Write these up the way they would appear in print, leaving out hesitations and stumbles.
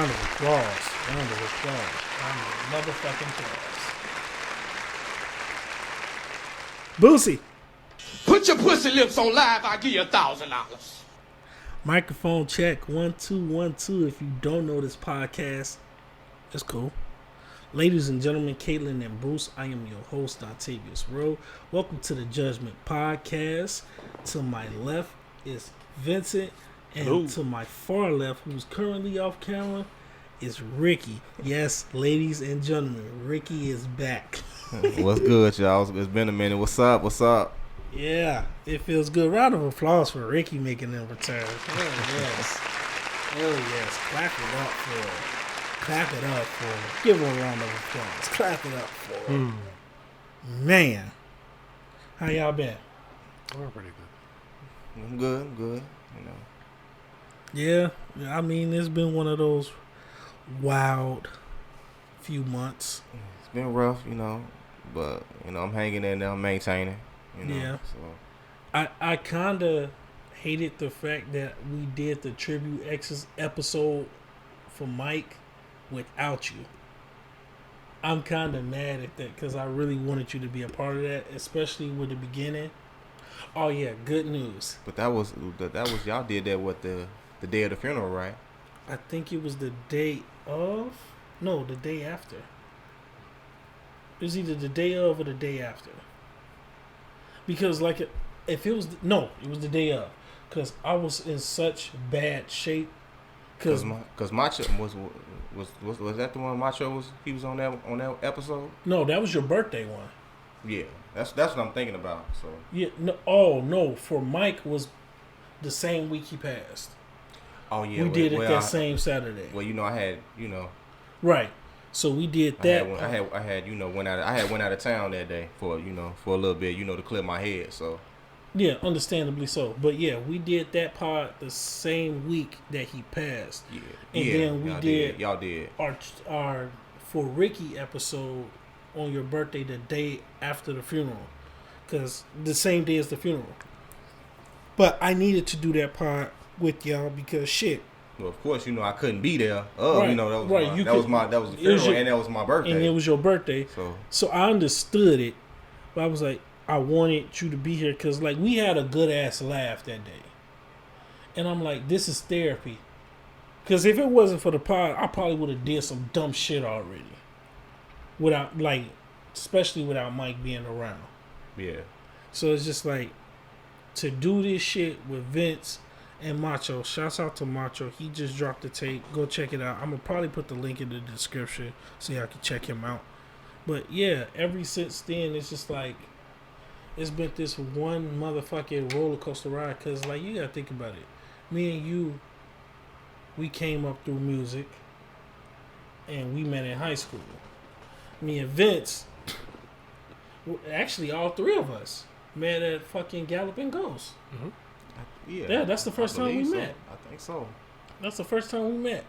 Round of applause. Round of applause. Round of motherfucking applause. Boosie. Put your pussy lips on live, I'll give you $1,000. Microphone check. 1 2 1 2. If you don't know this podcast, it's cool. Ladies and gentlemen, Caitlin and Bruce, I am your host, Octavius Rowe. Welcome to the Judgment Podcast. To my left is Vincent, and Hello. to my far left, who's currently off camera, is Ricky. Yes, ladies and gentlemen, Ricky is back. What's good, y'all? It's been a minute. What's up? What's up? Yeah, it feels good. Round of applause for Ricky making a return. Oh, yes. Oh, yes. Clap it up for her. Clap it up for her. Give her a round of applause. Clap it up for her. Man. How y'all been? We're pretty good. I'm good. I'm good. You know. Yeah, I mean, it's been one of those wild few months. It's been rough, you know, but you know I'm hanging in there, I'm maintaining. You know, Yeah. So I kind of hated the fact that we did the Tribute X's episode for Mike without you. I'm kind of mad at that because I really wanted you to be a part of that, especially with the beginning. Oh yeah, good news. but that was y'all did that what the day of the funeral, right? I think it was the day of. No, the day after. It was either the day of or the day after. Because like, if it was it was the day of. Because I was in such bad shape. Cause Macho was that the one Macho he was on that episode? No, that was your birthday one. Yeah, that's what I'm thinking about. So Yeah, no, for Mike was the same week he passed. oh yeah, We did it that same Saturday. Well, you know I had Right. So we did that. I had went out of town that day for a little bit to clear my head. So Yeah, understandably so. But yeah, we did that part the same week that he passed. yeah, And then we y'all did our for Ricky episode on your birthday the day after the funeral, because the same day as the funeral. But I needed to do that part with y'all because shit. Well, of course, I couldn't be there. Right, that was right, that was the funeral and that was my birthday. And it was your birthday. So I understood it, but I was like, I wanted you to be here because like we had a good ass laugh that day, and I'm like, this is therapy. Because if it wasn't for the pod, I probably would have did some dumb shit already. Without especially without Mike being around. Yeah. So it's just like to do this shit with Vince and Macho. Shouts out to Macho. He just dropped the tape. Go check it out. I'm gonna probably put the link in the description so y'all can check him out. But yeah, ever since then, it's just like it's been this one motherfucking roller coaster ride. Cause like you gotta think about it. Me and you, we came up through music, and we met in high school. Me and Vince, actually all three of us met at fucking Galloping Ghost. Mm-hmm. Yeah, that's the first time we met. I think so. That's the first time we met.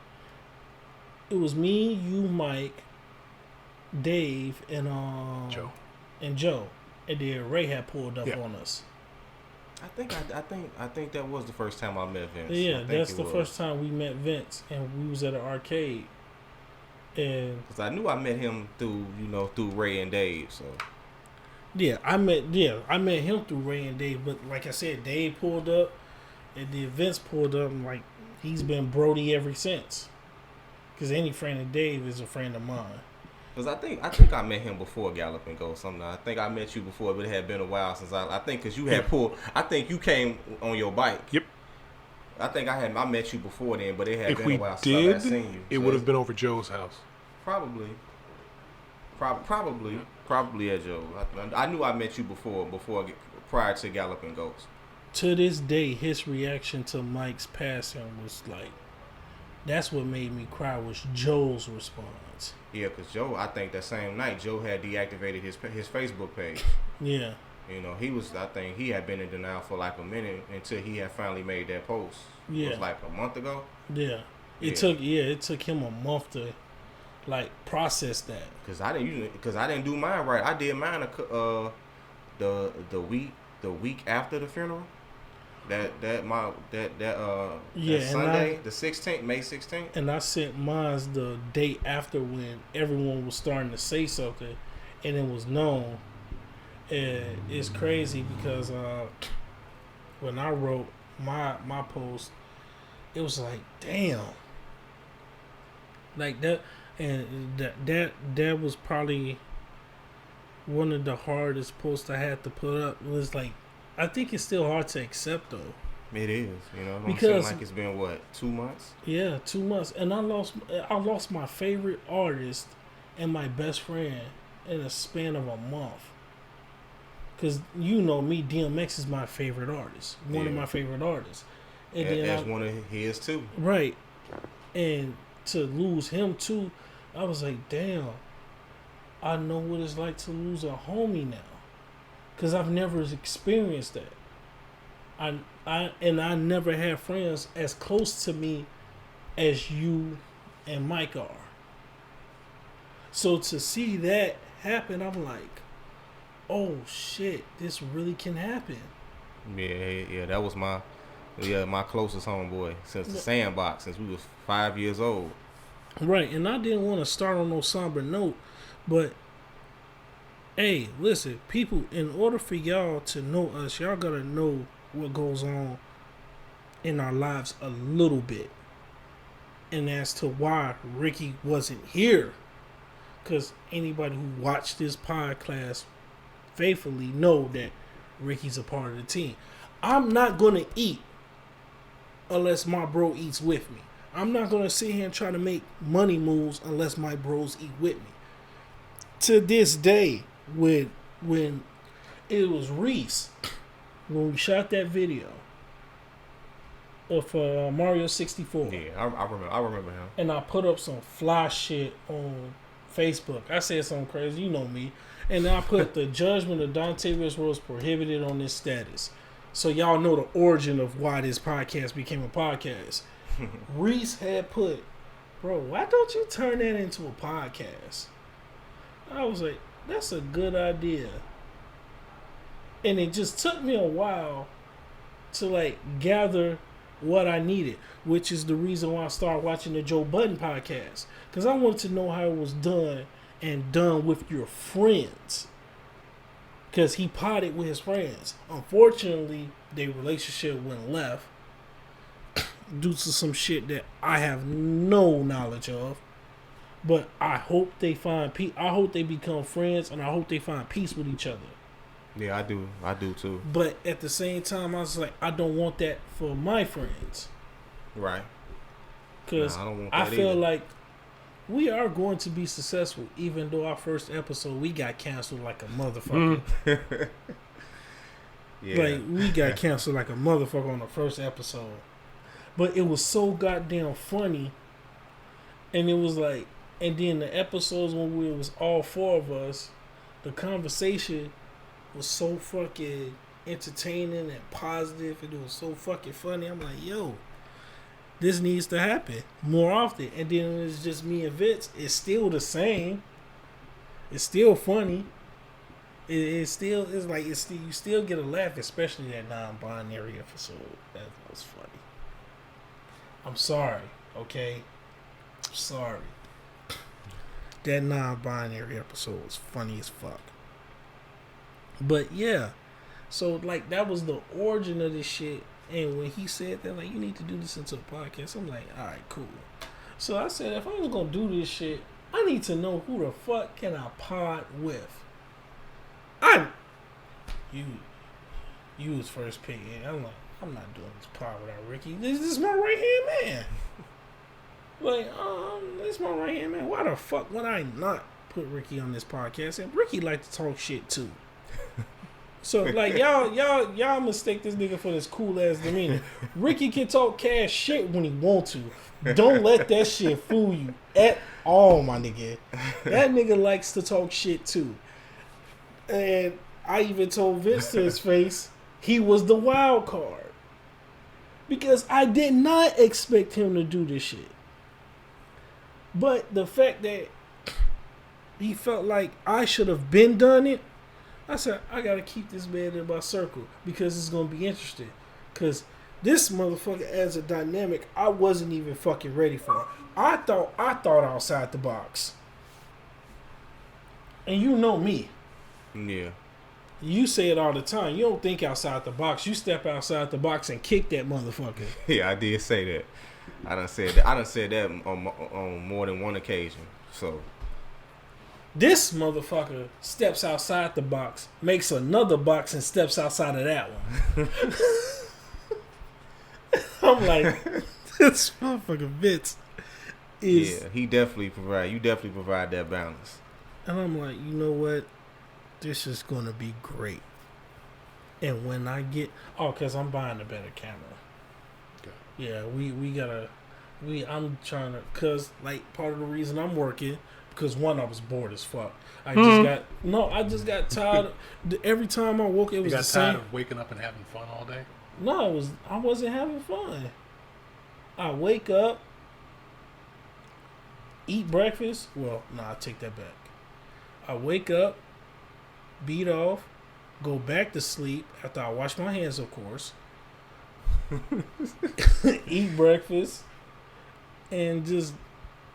It was me, you, Mike, Dave, and Joe. And Joe. And then Ray had pulled up on us. I think that was the first time I met Vince. Yeah, that's the first time we met Vince, and we was at an arcade. And because I knew I met him through Ray and Dave. So yeah, I met him through Ray and Dave. But like I said, Dave pulled up, and the Vince pulled up, and like he's been Brody ever since. Because any friend of Dave is a friend of mine. Because I think I met him before Galloping Ghost. I think I met you before, but it had been a while since I think because you had pulled. I think you came on your bike. Yep. I think I met you before then, but it had If been we a while since I had seen you. it would have been over Joe's house. Probably at Joe. I knew I met you before prior to Galloping Ghost. To this day, his reaction to Mike's passing was like, that's what made me cry. Was Joe's response. Yeah, because Joe, I think that same night, Joe had deactivated his Facebook page. Yeah. I think he had been in denial for like a minute until he had finally made that post. Yeah. It was like a month ago. Yeah. It took him a month to like process that. Because I didn't do mine right. I did mine the week after the funeral. that Yeah, and Sunday, the 16th, May 16th. And I sent mine the day after when everyone was starting to say something, and it was known. And it's crazy because when I wrote my post, it was like, damn, like that, and that was probably one of the hardest posts I had to put up. It was like, I think it's still hard to accept though. It is, you know, because like it's been what, 2 months? Yeah, 2 months, and I lost my favorite artist and my best friend in a span of a month. Cause you know me, DMX is my favorite artist, one of my favorite artists, and that's one of his too. Right, and to lose him too, I was like, damn, I know what it's like to lose a homie now, cause I've never experienced that. I never had friends as close to me as you and Mike are. So to see that happen, I'm like, oh shit, this really can happen. Yeah, that was my closest homeboy since the Sandbox, since we was 5 years old. Right, and I didn't want to start on no somber note, but hey, listen, people, in order for y'all to know us, y'all gotta know what goes on in our lives a little bit, and as to why Ricky wasn't here. Because anybody who watched this podcast faithfully know that Ricky's a part of the team. I'm not gonna eat unless my bro eats with me. I'm not gonna sit here and try to make money moves unless my bros eat with me. To this day, when it was Reese, when we shot that video of Mario 64. Yeah, I remember him. And I put up some fly shit on Facebook. I said something crazy, you know me. And I put the judgment of Dante West was prohibited on this status. So y'all know the origin of why this podcast became a podcast. Reese had put, bro, why don't you turn that into a podcast? I was like, that's a good idea. And it just took me a while to like gather what I needed, which is the reason why I started watching the Joe Budden podcast, because I wanted to know how it was done and done with your friends, because he potted with his friends. Unfortunately, their relationship went left due to some shit that I have no knowledge of. But I hope they find peace. I hope they become friends, and I hope they find peace with each other. Yeah, I do too. But at the same time, I was like, I don't want that for my friends. Right. Because nah, I feel like we are going to be successful, even though our first episode, we got canceled like a motherfucker. Yeah. Like, we got canceled like a motherfucker on the first episode. But it was so goddamn funny. And it was like, and then the episodes when it was all four of us, the conversation was so fucking entertaining and positive, and it was so fucking funny. I'm like, yo, this needs to happen more often. And then it's just me and Vince. It's still the same. It's still funny. It's still you still get a laugh, especially that non-binary episode. That was funny. I'm sorry, okay? I'm sorry. That non-binary episode was funny as fuck. But yeah, so like that was the origin of this shit. And when he said that, like, you need to do this into a podcast, I'm like, all right, cool. So I said, if I was gonna do this shit, I need to know who the fuck can I pod with. You was first pick, and I'm like, I'm not doing this pod without Ricky. This is my right hand man. Like, this is my right hand man. Why the fuck would I not put Ricky on this podcast? And Ricky like to talk shit too. So like y'all mistake this nigga for this cool ass demeanor. Ricky can talk cash shit when he want to. Don't let that shit fool you at all, my nigga. That nigga likes to talk shit too. And I even told Vince to his face he was the wild card. Because I did not expect him to do this shit. But the fact that he felt like I should have been done it, I said, I gotta keep this man in my circle because it's gonna be interesting. Cause this motherfucker adds a dynamic I wasn't even fucking ready for. I thought outside the box. And you know me. Yeah. You say it all the time. You don't think outside the box. You step outside the box and kick that motherfucker. Yeah, I did say that. I done said that. I done said that on more than one occasion. So This motherfucker steps outside the box, makes another box, and steps outside of that one. I'm like, this motherfucker Vince is. yeah, he definitely provide. You definitely provide that balance. And I'm like, you know what? This is gonna be great. And when I get, cause I'm buying a better camera. Okay. Yeah, I'm trying to, cause like part of the reason I'm working, because one, I was bored as fuck. I just got tired. Every time I woke, it was You the got same. tired of waking up and having fun all day? No, I wasn't having fun. I wake up, eat breakfast. Well, no, I take that back. I wake up, beat off, go back to sleep after I wash my hands, of course. Eat breakfast, and just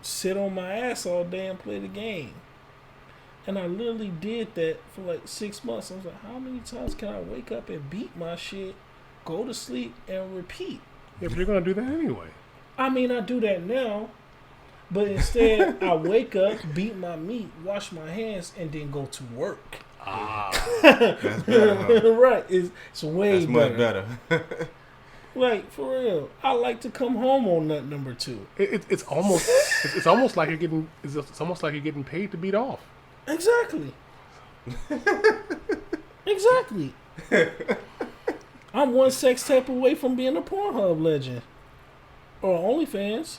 sit on my ass all day and play the game. And I literally did that for like 6 months. I was like, how many times can I wake up and beat my shit, go to sleep, and repeat? Yeah, but you're going to do that anyway. I mean, I do that now, but instead I wake up, beat my meat, wash my hands, and then go to work. That's better. Huh? Right. It's way That's better. much better. Like, for real. I like to come home on nut number 2. It's almost like you're getting paid to beat off. Exactly. Exactly. I'm one sex tape away from being a Pornhub legend. Or OnlyFans.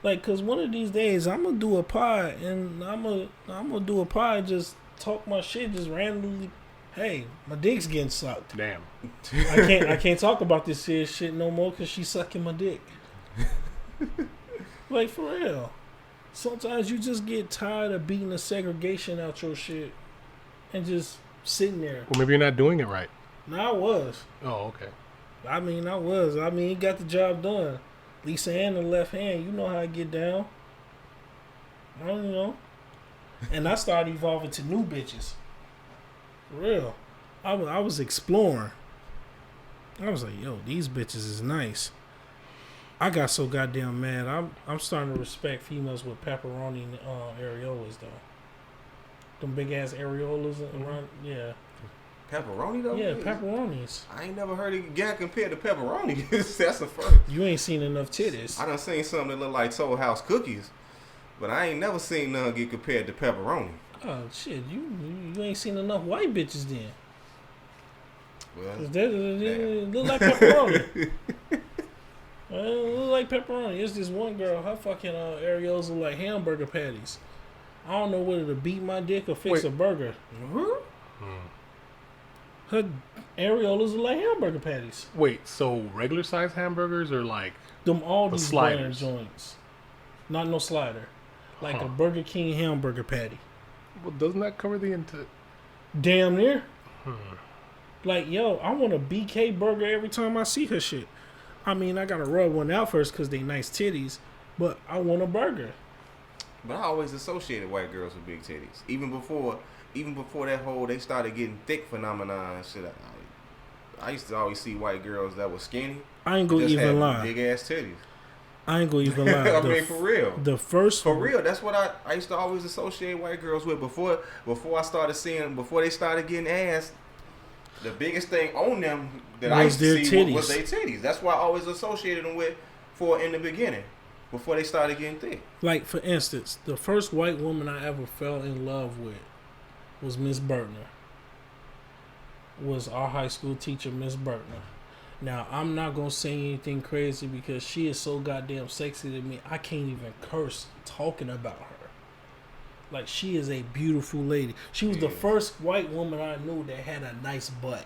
Like, cause one of these days I'm gonna do a pod, and I'm gonna do a pod, just talk my shit, just randomly. Hey, my dick's getting sucked. Damn. I can't talk about this serious shit no more because she's sucking my dick. Like, for real. Sometimes you just get tired of beating the segregation out your shit and just sitting there. Well, maybe you're not doing it right. No, I was. Oh, okay. I mean, he got the job done. Lisa Ann in the left hand, you know how I get down. I don't know. And I started evolving to new bitches. For real. I was exploring. I was like, yo, these bitches is nice. I got so goddamn mad. I'm starting to respect females with pepperoni and areolas, though. Them big ass areolas around, yeah. Pepperoni though? Yeah, pepperonis. I ain't never heard it get compared to pepperoni. That's the first. You ain't seen enough titties. I done seen something that look like Toll House cookies, but I ain't never seen none get compared to pepperoni. Oh shit, you ain't seen enough white bitches then. Well, They look like pepperoni. Look like pepperoni. It's this one girl. Her fucking areolas look like hamburger patties. I don't know whether to beat my dick or fix a burger. Her areolas look like hamburger patties. Wait, so regular size hamburgers are like Them all these brand sliders? joints. Not no slider. Like a Burger King hamburger patty. Well, doesn't that cover the Damn near. Like, yo, I want a BK burger every time I see her shit. I mean, I gotta rub one out first because they nice titties, but I want a burger. but I always associated white girls with big titties. Even before that whole they started getting thick phenomenon and shit. I used to always see white girls that were skinny. I ain't gonna just even had lie. big ass titties. I ain't gonna even lie. I mean, for real. The first For real, that's what I used to always associate white girls with. Before I started seeing them, before they started getting ass, the biggest thing on them that I used to see was their titties. That's why I always associated them with in the beginning, before they started getting thick. Like, for instance, the first white woman I ever fell in love with was Miss Bertner. Was our high school teacher, Miss Bertner. Now, I'm not going to say anything crazy because she is so goddamn sexy to me, I can't even curse talking about her. Like, she is a beautiful lady. She was the first white woman I knew that had a nice butt.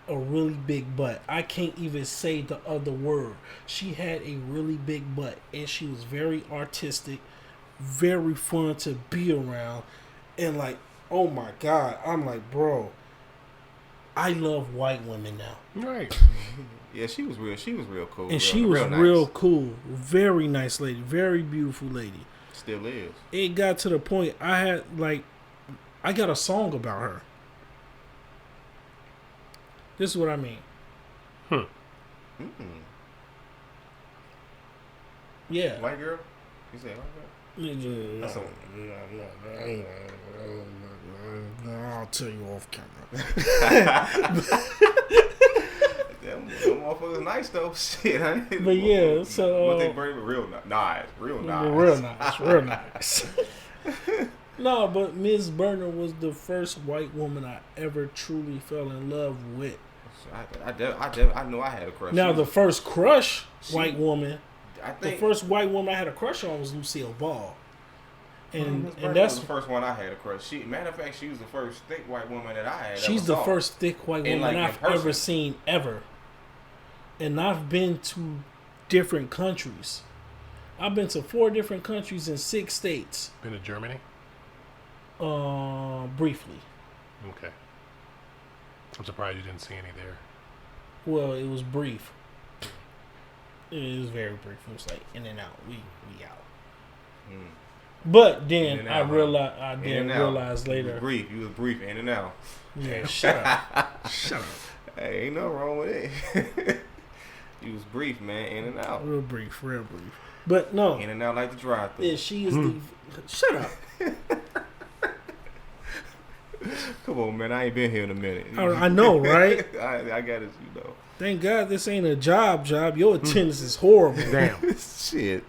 A really big butt. I can't even say the other word. She had a really big butt, and she was very artistic, very fun to be around, and like, oh my God, I'm like, bro, I love white women now. Right. Yeah, she was real cool. And she was real cool. Very nice lady. Very beautiful lady. Still is. It got to the point I got a song about her. This is what I mean. Yeah. White girl? You say white girl? That's I'll tell you off camera. Them motherfuckers nice though. Shit, I ain't. But yeah, so what they bring real nice. Real nice. No, but Miss Burner was the first white woman I ever truly fell in love with. I know I had a crush. Now the first white woman. The first white woman I had a crush on was Lucille Ball. And that's the first one I had a crush. Matter of fact, she was the first thick white woman that I had. She's the first thick white woman I've ever seen ever. And I've been to different countries. I've been to 4 different countries in 6 states. Been to Germany? Briefly. Okay. I'm surprised you didn't see any there. Well, it was brief. It was very brief. It was like in and out. We out. But then I realized later. You was brief in and out. Yeah, shut up. Shut up. Hey, ain't nothing wrong with it. You was brief, man, in and out. Real brief. But no. In and out like the drive-thru. Yeah, she is the. Shut up. Come on, man. I ain't been here in a minute. I know, right? I got it, Thank God this ain't a job. Your attendance is horrible. Damn. Shit.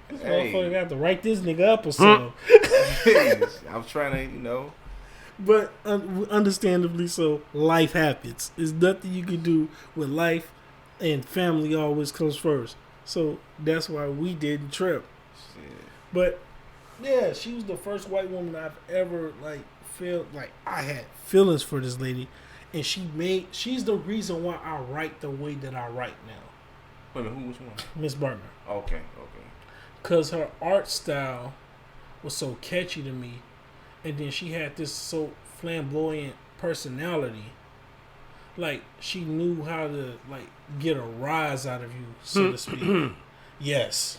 This motherfucker got to write this nigga up or something. I was trying to, But understandably so, life happens. There's nothing you can do with life, and family always comes first. So that's why we didn't trip. Shit. But yeah, she was the first white woman I've ever felt like I had feelings for this lady, and she's the reason why I write the way that I write now. Wait a minute, which one? Miss Burner. Okay. Cause her art style was so catchy to me, and then she had this so flamboyant personality. Like she knew how to get a rise out of you, so to speak. Yes.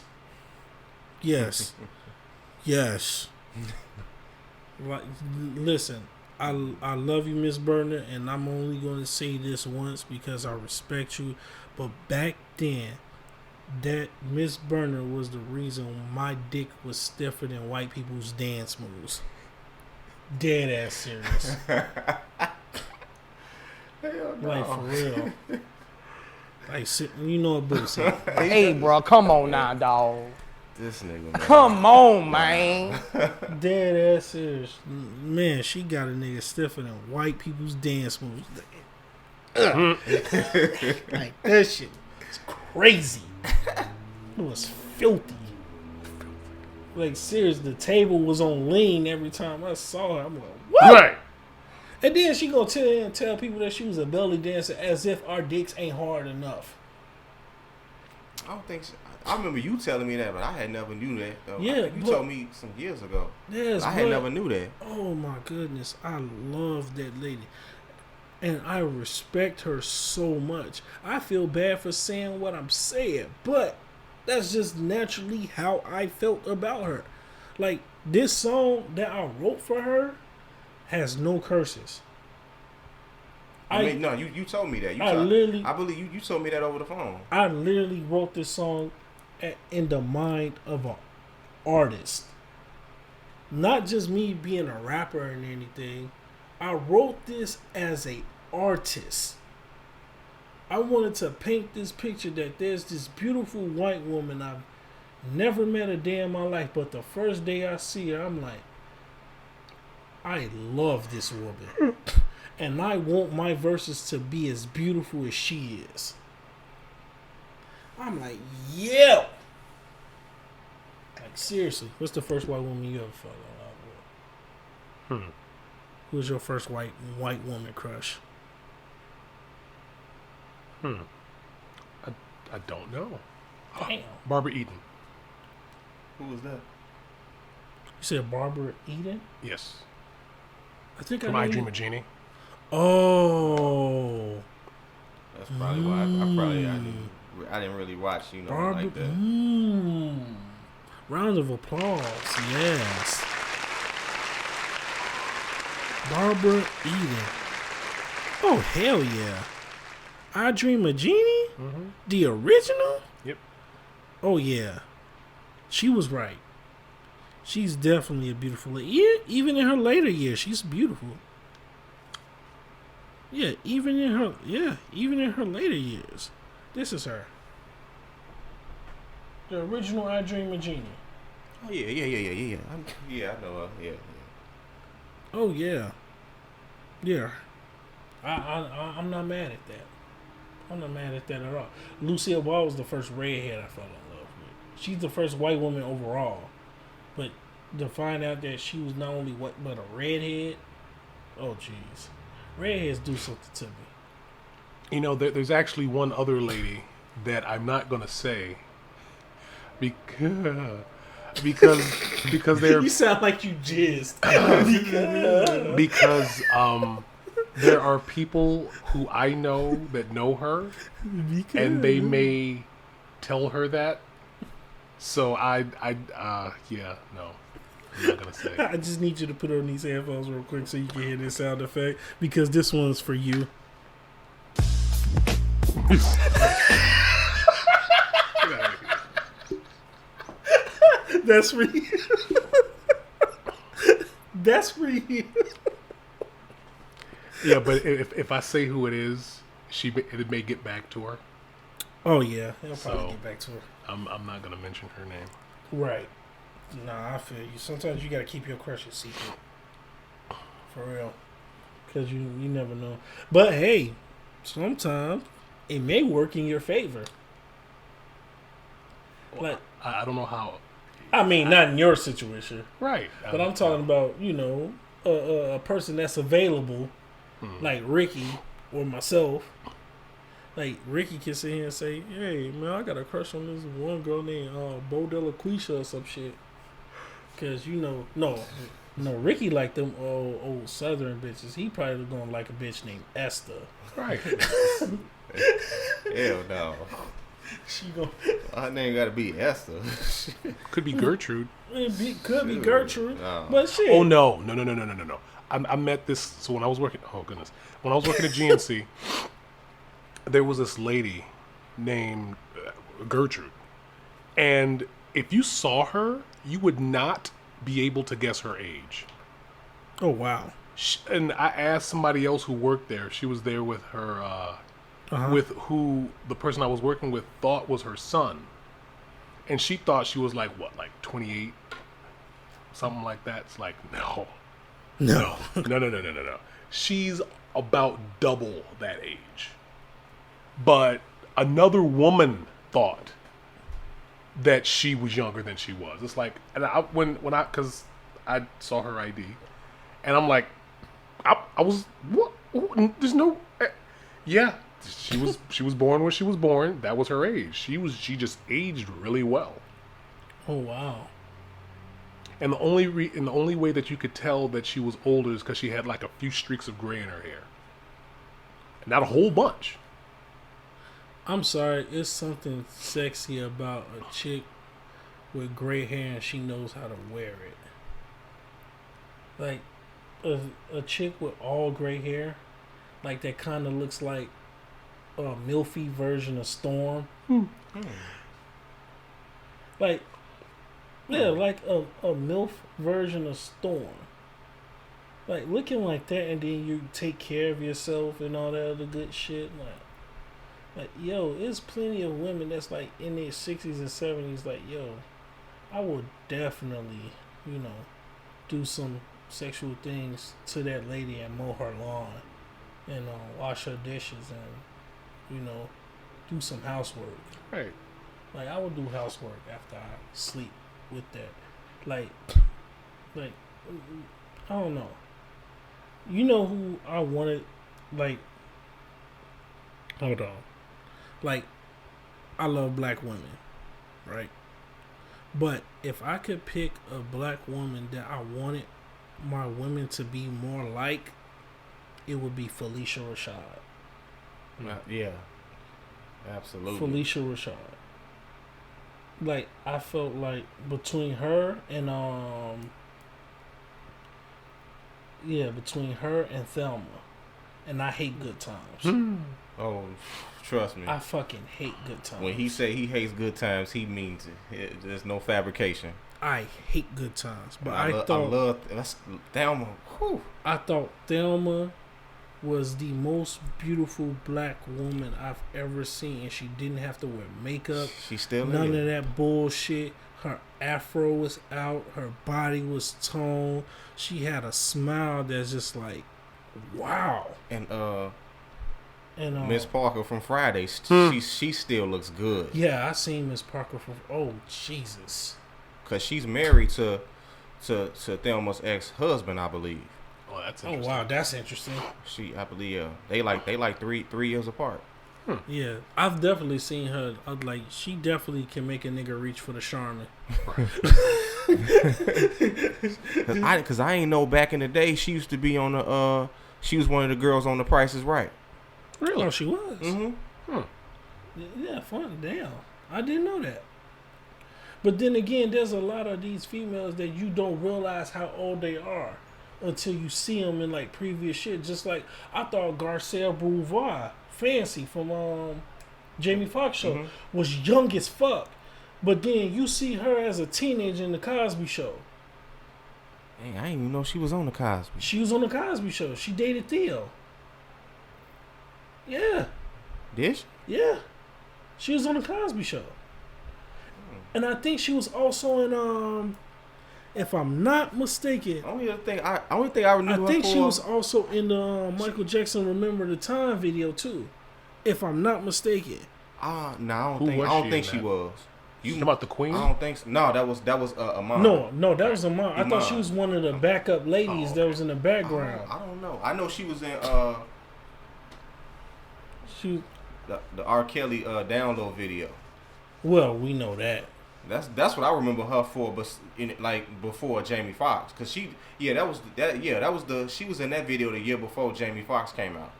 Listen, I love you, Miss Burner, and I'm only going to say this once because I respect you. But back then, that Miss Burner was the reason my dick was stiffer than white people's dance moves. Dead ass serious. Hell no. Like for real. You know what Boo said. Hey, bro, come on now, dog. This nigga, man. Come on, man. Dead ass serious. Man, she got a nigga stiffer than white people's dance moves. Like that shit is crazy. It was filthy. Like serious, the table was on lean every time I saw her. I'm like, what? Right. And then she gonna tell people that she was a belly dancer as if our dicks ain't hard enough. I don't think so. I remember you telling me that, but I had never knew that. Yeah, you told me some years ago. Yes, I had never knew that. Oh my goodness, I love that lady, and I respect her so much. I feel bad for saying what I'm saying, but that's just naturally how I felt about her. Like this song that I wrote for her has no curses. I mean, no, you told me that. I believe you told me that over the phone. I literally wrote this song in the mind of an artist. Not just me being a rapper and anything. I wrote this as an artist. I wanted to paint this picture that there's this beautiful white woman I've never met a day in my life, but the first day I see her, I'm like, I love this woman. And I want my verses to be as beautiful as she is. I'm like, yeah. Like, seriously, what's the first white woman you ever fell in love with? Who's your first white woman crush? I don't know. Damn. Barbara Eden. Who was that? You said Barbara Eden? Yes. I think From I Dream of Jeannie. Oh. That's probably why I didn't really watch, Barbara. like that. Round of applause. Yes. Barbara Eden. Oh, hell yeah. I Dream of Jeannie? Mm-hmm. The original? Yep. Oh, yeah. She was right. She's definitely a beautiful lady. Even in her later years, she's beautiful. Yeah, even in her later years. This is her. The original I Dream of Jeannie. Oh yeah. Yeah, I know her. Yeah. Oh yeah. Yeah. I'm not mad at that. I'm not mad at that at all. Lucille Ball was the first redhead I fell in love with. She's the first white woman overall. But to find out that she was not only white but a redhead, oh jeez. Redheads do something to me. There's actually one other lady that I'm not gonna say because they're You sound like you jizzed. because there are people who I know that know her, and they may tell her that. So I'm not gonna say. I just need you to put on these headphones real quick so you can hear this sound effect because this one's for you. That's for you. That's for you. Yeah, but if I say who it is, it may get back to her. Oh yeah, it'll probably get back to her. I'm not gonna mention her name. Right. Nah, I feel you. Sometimes you gotta keep your crush a secret. For real. Because you never know. But hey, sometimes it may work in your favor. Like I don't know how. I mean, not in your situation. Right. But I'm talking about, a person that's available, like Ricky or myself. Like, Ricky can sit here and say, hey, man, I got a crush on this one girl named Bo Delaquisha or some shit. Because, no, Ricky like them old Southern bitches. He probably going to like a bitch named Esther. Right. Hell no. She go. Her name got to be Esther. Could be Gertrude. Could be Gertrude. No. But shit. Oh, no. I met this. So when I was working. Oh, goodness. When I was working at GNC, there was this lady named Gertrude. And if you saw her, you would not be able to guess her age. Oh, wow. And I asked somebody else who worked there. She was there with her, with who the person I was working with thought was her son. And she thought she was like 28? Something like that. It's like, no. No. She's about double that age. But another woman thought that she was younger than she was. It's like, and because I saw her ID, and I'm like, I was what? There's no, yeah. She was born when she was born. That was her age. She just aged really well. Oh wow. And the only way that you could tell that she was older is because she had like a few streaks of gray in her hair, not a whole bunch. I'm sorry, it's something sexy about a chick with gray hair and she knows how to wear it. Like a chick with all gray hair, like that kind of looks like a milfy version of Storm. Like, yeah, like a milf version of Storm. Like looking like that, and then you take care of yourself and all that other good shit. Like, yo, there's plenty of women that's like in their 60s and 70s. Like, yo, I would definitely, do some sexual things to that lady and mow her lawn, and wash her dishes and, do some housework. Right. Like, I would do housework after I sleep with that. Like, I don't know. You know who I wanted? Like, hold on. Like, I love black women, right? But if I could pick a black woman that I wanted my women to be more like, it would be Felicia Rashad. Yeah, absolutely. Felicia Rashad. Like, I felt like between her and Thelma, and I hate Good Times. Oh, trust me. I fucking hate Good Times. When he say he hates Good Times, he means it. There's no fabrication. I hate Good Times, but I love Thelma. Whew. I thought Thelma was the most beautiful black woman I've ever seen, and she didn't have to wear makeup. She still none of that bullshit. Her afro was out. Her body was toned. She had a smile that's just like, wow. And Miss Parker from Friday, she still looks good. Yeah, I seen Miss Parker from. Oh Jesus. Cause she's married to Thelma's ex-husband, I believe. Oh, that's interesting. Oh wow, that's interesting. I believe they like 3 years apart. Yeah, I've definitely seen her. Like, she definitely can make a nigga reach for the Charmin. Cause I ain't know back in the day she used to be on the she was one of the girls on The Price is Right. Really? Oh, she was. Mm-hmm. Yeah, fun. Damn, I didn't know that. But then again, there's a lot of these females that you don't realize how old they are until you see them in like previous shit. Just like I thought Garcelle Beauvoir, Fancy from Jamie Foxx show, was young as fuck. But then you see her as a teenager in the Cosby Show. Dang, I didn't even know she was on the Cosby. She was on the Cosby Show. She dated Theo. Yeah. Did she? Yeah. She was on the Cosby Show. And I think she was also in if I'm not mistaken, only thing I knew her think for, she was also in the Michael Jackson Remember the Time video too. If I'm not mistaken. No, I don't think she was. You talking about the Queen? I don't think so. No, that was Amon. No, that was Amon. I thought she was one of the backup ladies that was in the background. I don't know. I know she was in the R. Kelly download video. Well, we know that. That's what I remember her for, but before Jamie Foxx, cause she was in that video the year before Jamie Foxx came out.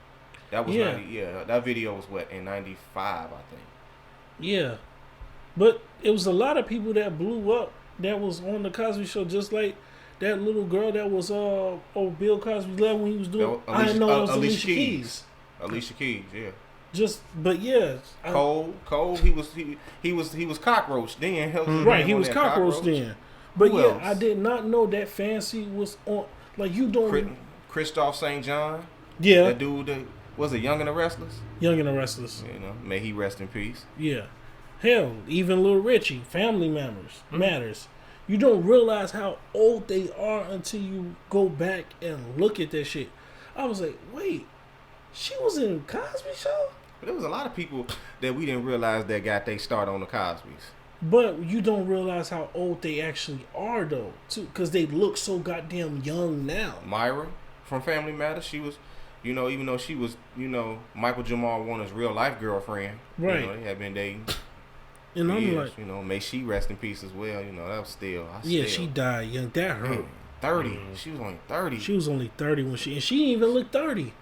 That was that video was in 95, I think. Yeah, but it was a lot of people that blew up that was on the Cosby Show, just like that little girl that was Bill Cosby's love when he was doing. I didn't know it was Alicia Keys. Alicia Keys, yeah. Cole. He was cockroach then. Right, he was cockroach then. But I did not know that Fancy was on. Like, you don't. Christophe St. John. Yeah. That dude was it Young and the Restless. Young and the Restless. You know, may he rest in peace. Yeah. Hell, even Lil Richie, Family Matters. You don't realize how old they are until you go back and look at that shit. I was like, wait, she was in Cosby Show? But there was a lot of people that we didn't realize that got their start on the Cosbys. But you don't realize how old they actually are, though, too, because they look so goddamn young now. Myra from Family Matters, she was, even though she was, Michael Jamal Warner's real life girlfriend. Right. They had been dating. And I'm years, like, may she rest in peace as well. That was still. She died young. That hurt. 30. She was only 30. She was only 30 and she didn't even look 30.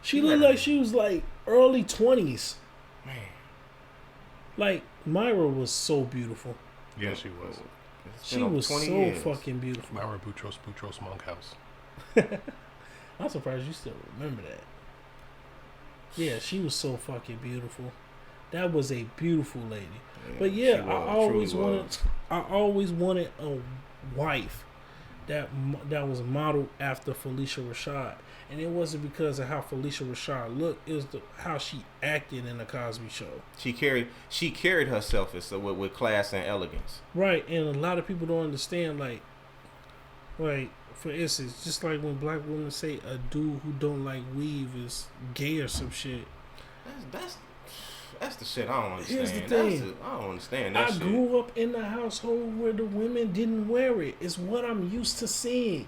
She looked like she was like early 20s. Man. Like, Myra was so beautiful. Yeah, she was. She was so years. Fucking beautiful. Myra Boutros Monkhouse. I'm surprised you still remember that. Yeah, she was so fucking beautiful. That was a beautiful lady. Yeah, but yeah, I always wanted a wife that was modeled after Felicia Rashad. And it wasn't because of how Felicia Rashad looked. It was how she acted in the Cosby Show. She carried herself with class and elegance. Right, and a lot of people don't understand. Like for instance, just like when black women say a dude who don't like weave is gay or some shit. That's the shit I don't understand. Here's the thing. I don't understand that shit. I grew up in a household where the women didn't wear it. It's what I'm used to seeing.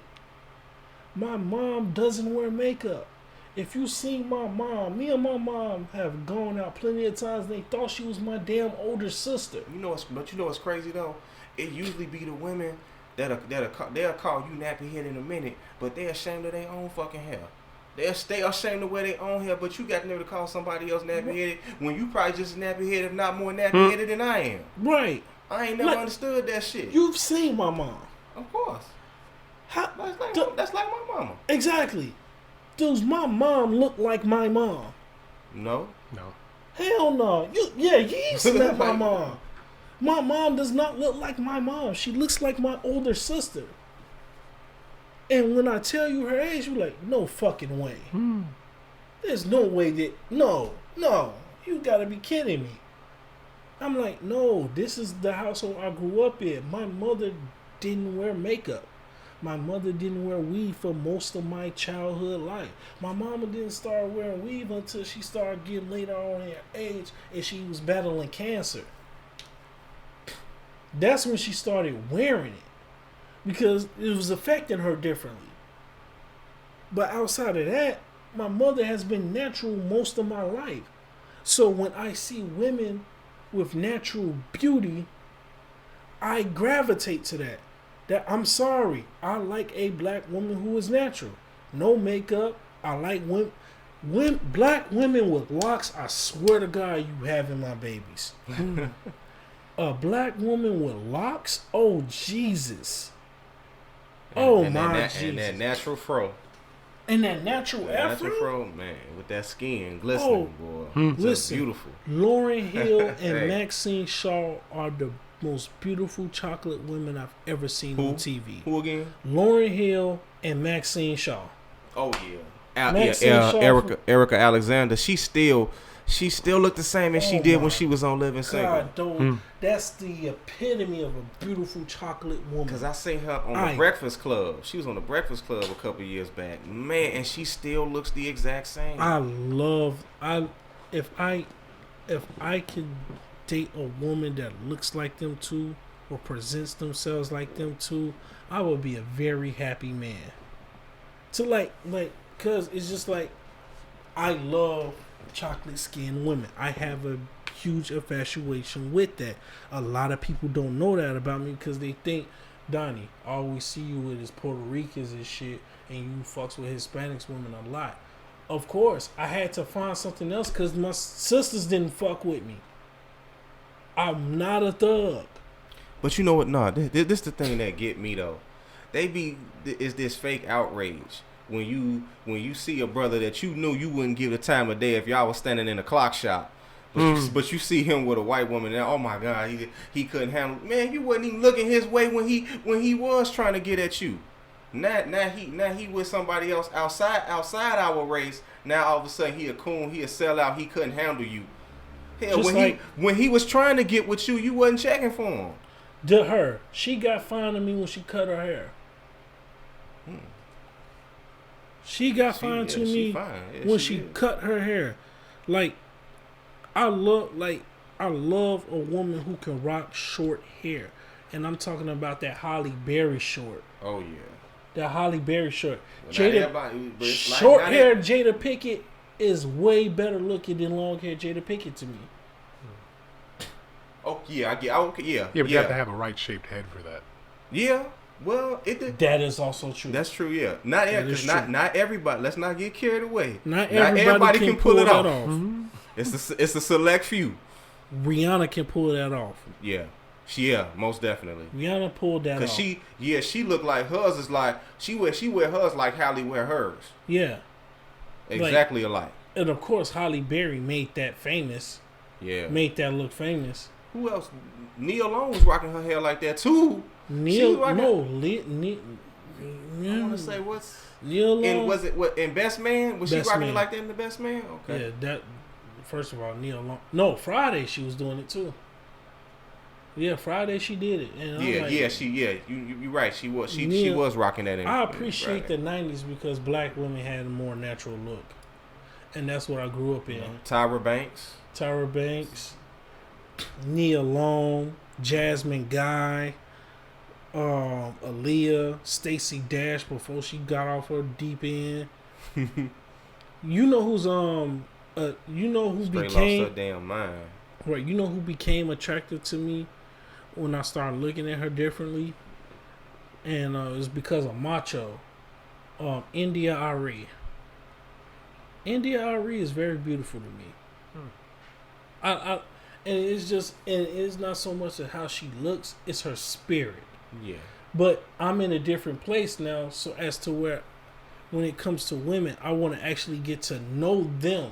My mom doesn't wear makeup. If you see my mom, me and my mom have gone out plenty of times and they thought she was my damn older sister. But you know what's crazy though? It usually be the women they'll call you nappy head in a minute, but they're ashamed of their own fucking hair. They'll stay ashamed of wear their own hair, but you got to never call somebody else nappy-headed when you probably just nappy-headed, if not more nappy-headed than I am. Right. I ain't never understood that shit. You've seen my mom. Of course. That's like my mama. Exactly. Does my mom look like my mom? No. Hell no. You met my mom. My mom does not look like my mom. She looks like my older sister. And when I tell you her age, you're like, no fucking way. There's no way that... No. You gotta be kidding me. I'm like, no, this is the household I grew up in. My mother didn't wear makeup. My mother didn't wear weave for most of my childhood life. My mama didn't start wearing weave until she started getting later on in her age and she was battling cancer. That's when she started wearing it because it was affecting her differently. But outside of that, my mother has been natural most of my life. So when I see women with natural beauty, I gravitate to that. I'm sorry, I like a black woman who is natural. No makeup. I like black women with locks. I swear to God, you having my babies. A black woman with locks? Oh, Jesus. Jesus. And that natural fro. And that natural afro? Natural fro, man, with that skin glistening, boy. Listen, beautiful. Lauryn Hill and Maxine Shaw are the most beautiful chocolate women I've ever seen on TV. Who again? Lauryn Hill and Maxine Shaw. Oh yeah. Erica Alexander. She still looked the same as she did when she was on Living Single. God, that's the epitome of a beautiful chocolate woman. Because I seen her on the Breakfast Club. She was on the Breakfast Club a couple years back. Man, and she still looks the exact same. If I could date a woman that looks like them too or presents themselves like them too, I would be a very happy man. To cause it's just like I love chocolate skinned women. I have a huge infatuation with that. A lot of people don't know that about me because they think, Donnie, I always see you with his Puerto Ricans and shit, and you fucks with Hispanics women a lot. Of course, I had to find something else because my sisters didn't fuck with me. I'm not a thug. But you know what? No, this the thing that get me though. Is this fake outrage when you see a brother that you knew you wouldn't give the time of day if y'all was standing in a clock shop, but you see him with a white woman and oh my God, he couldn't handle. Man, you wasn't even looking his way when he was trying to get at you. Now he with somebody else outside our race. Now all of a sudden he a coon, he a sellout, he couldn't handle you. Hell, when he was trying to get with you, you wasn't checking for him. She got fine to me when she cut her hair. She got fine to me when she cut her hair. I love a woman who can rock short hair, and I'm talking about that Halle Berry short. Oh yeah, that Halle Berry short. Well, short hair Jada Pinkett is way better looking than long hair Jada Pinkett to me. Oh yeah, I get. Okay, yeah. Yeah, but you have to have a right shaped head for that. Yeah. Well, that is also true. That's true. Yeah. Not everybody. Let's not get carried away. Not everybody can pull it off. Mm-hmm. It's a select few. Rihanna can pull that off. Yeah, most definitely. Rihanna pulled that off. Cause she looked like hers is like she wear hers like Halle wear hers. Yeah. Exactly alike. And of course, Halle Berry made that famous. Yeah. Made that look famous. Who else? Nia Long was rocking her hair like that too. I want to say what's Nia Long. And was it in Best Man? Was she rocking it like that in the Best Man? Okay. Yeah, that. First of all, Nia Long. No, Friday she was doing it too. Yeah, Friday she did it. And you're right. She was rocking that. I appreciate the '90s because black women had a more natural look, and that's what I grew up in. Tyra Banks, Nia Long, Jasmine Guy, Aaliyah, Stacey Dash before she got off her deep end. You know who's Straight lost her damn mind. Right, you know who became attractive to me when I started looking at her differently, and it's because of Macho, India Arie. India Arie is very beautiful to me. And it's not so much of how she looks, it's her spirit. Yeah. But I'm in a different place now, so as to where when it comes to women, I want to actually get to know them.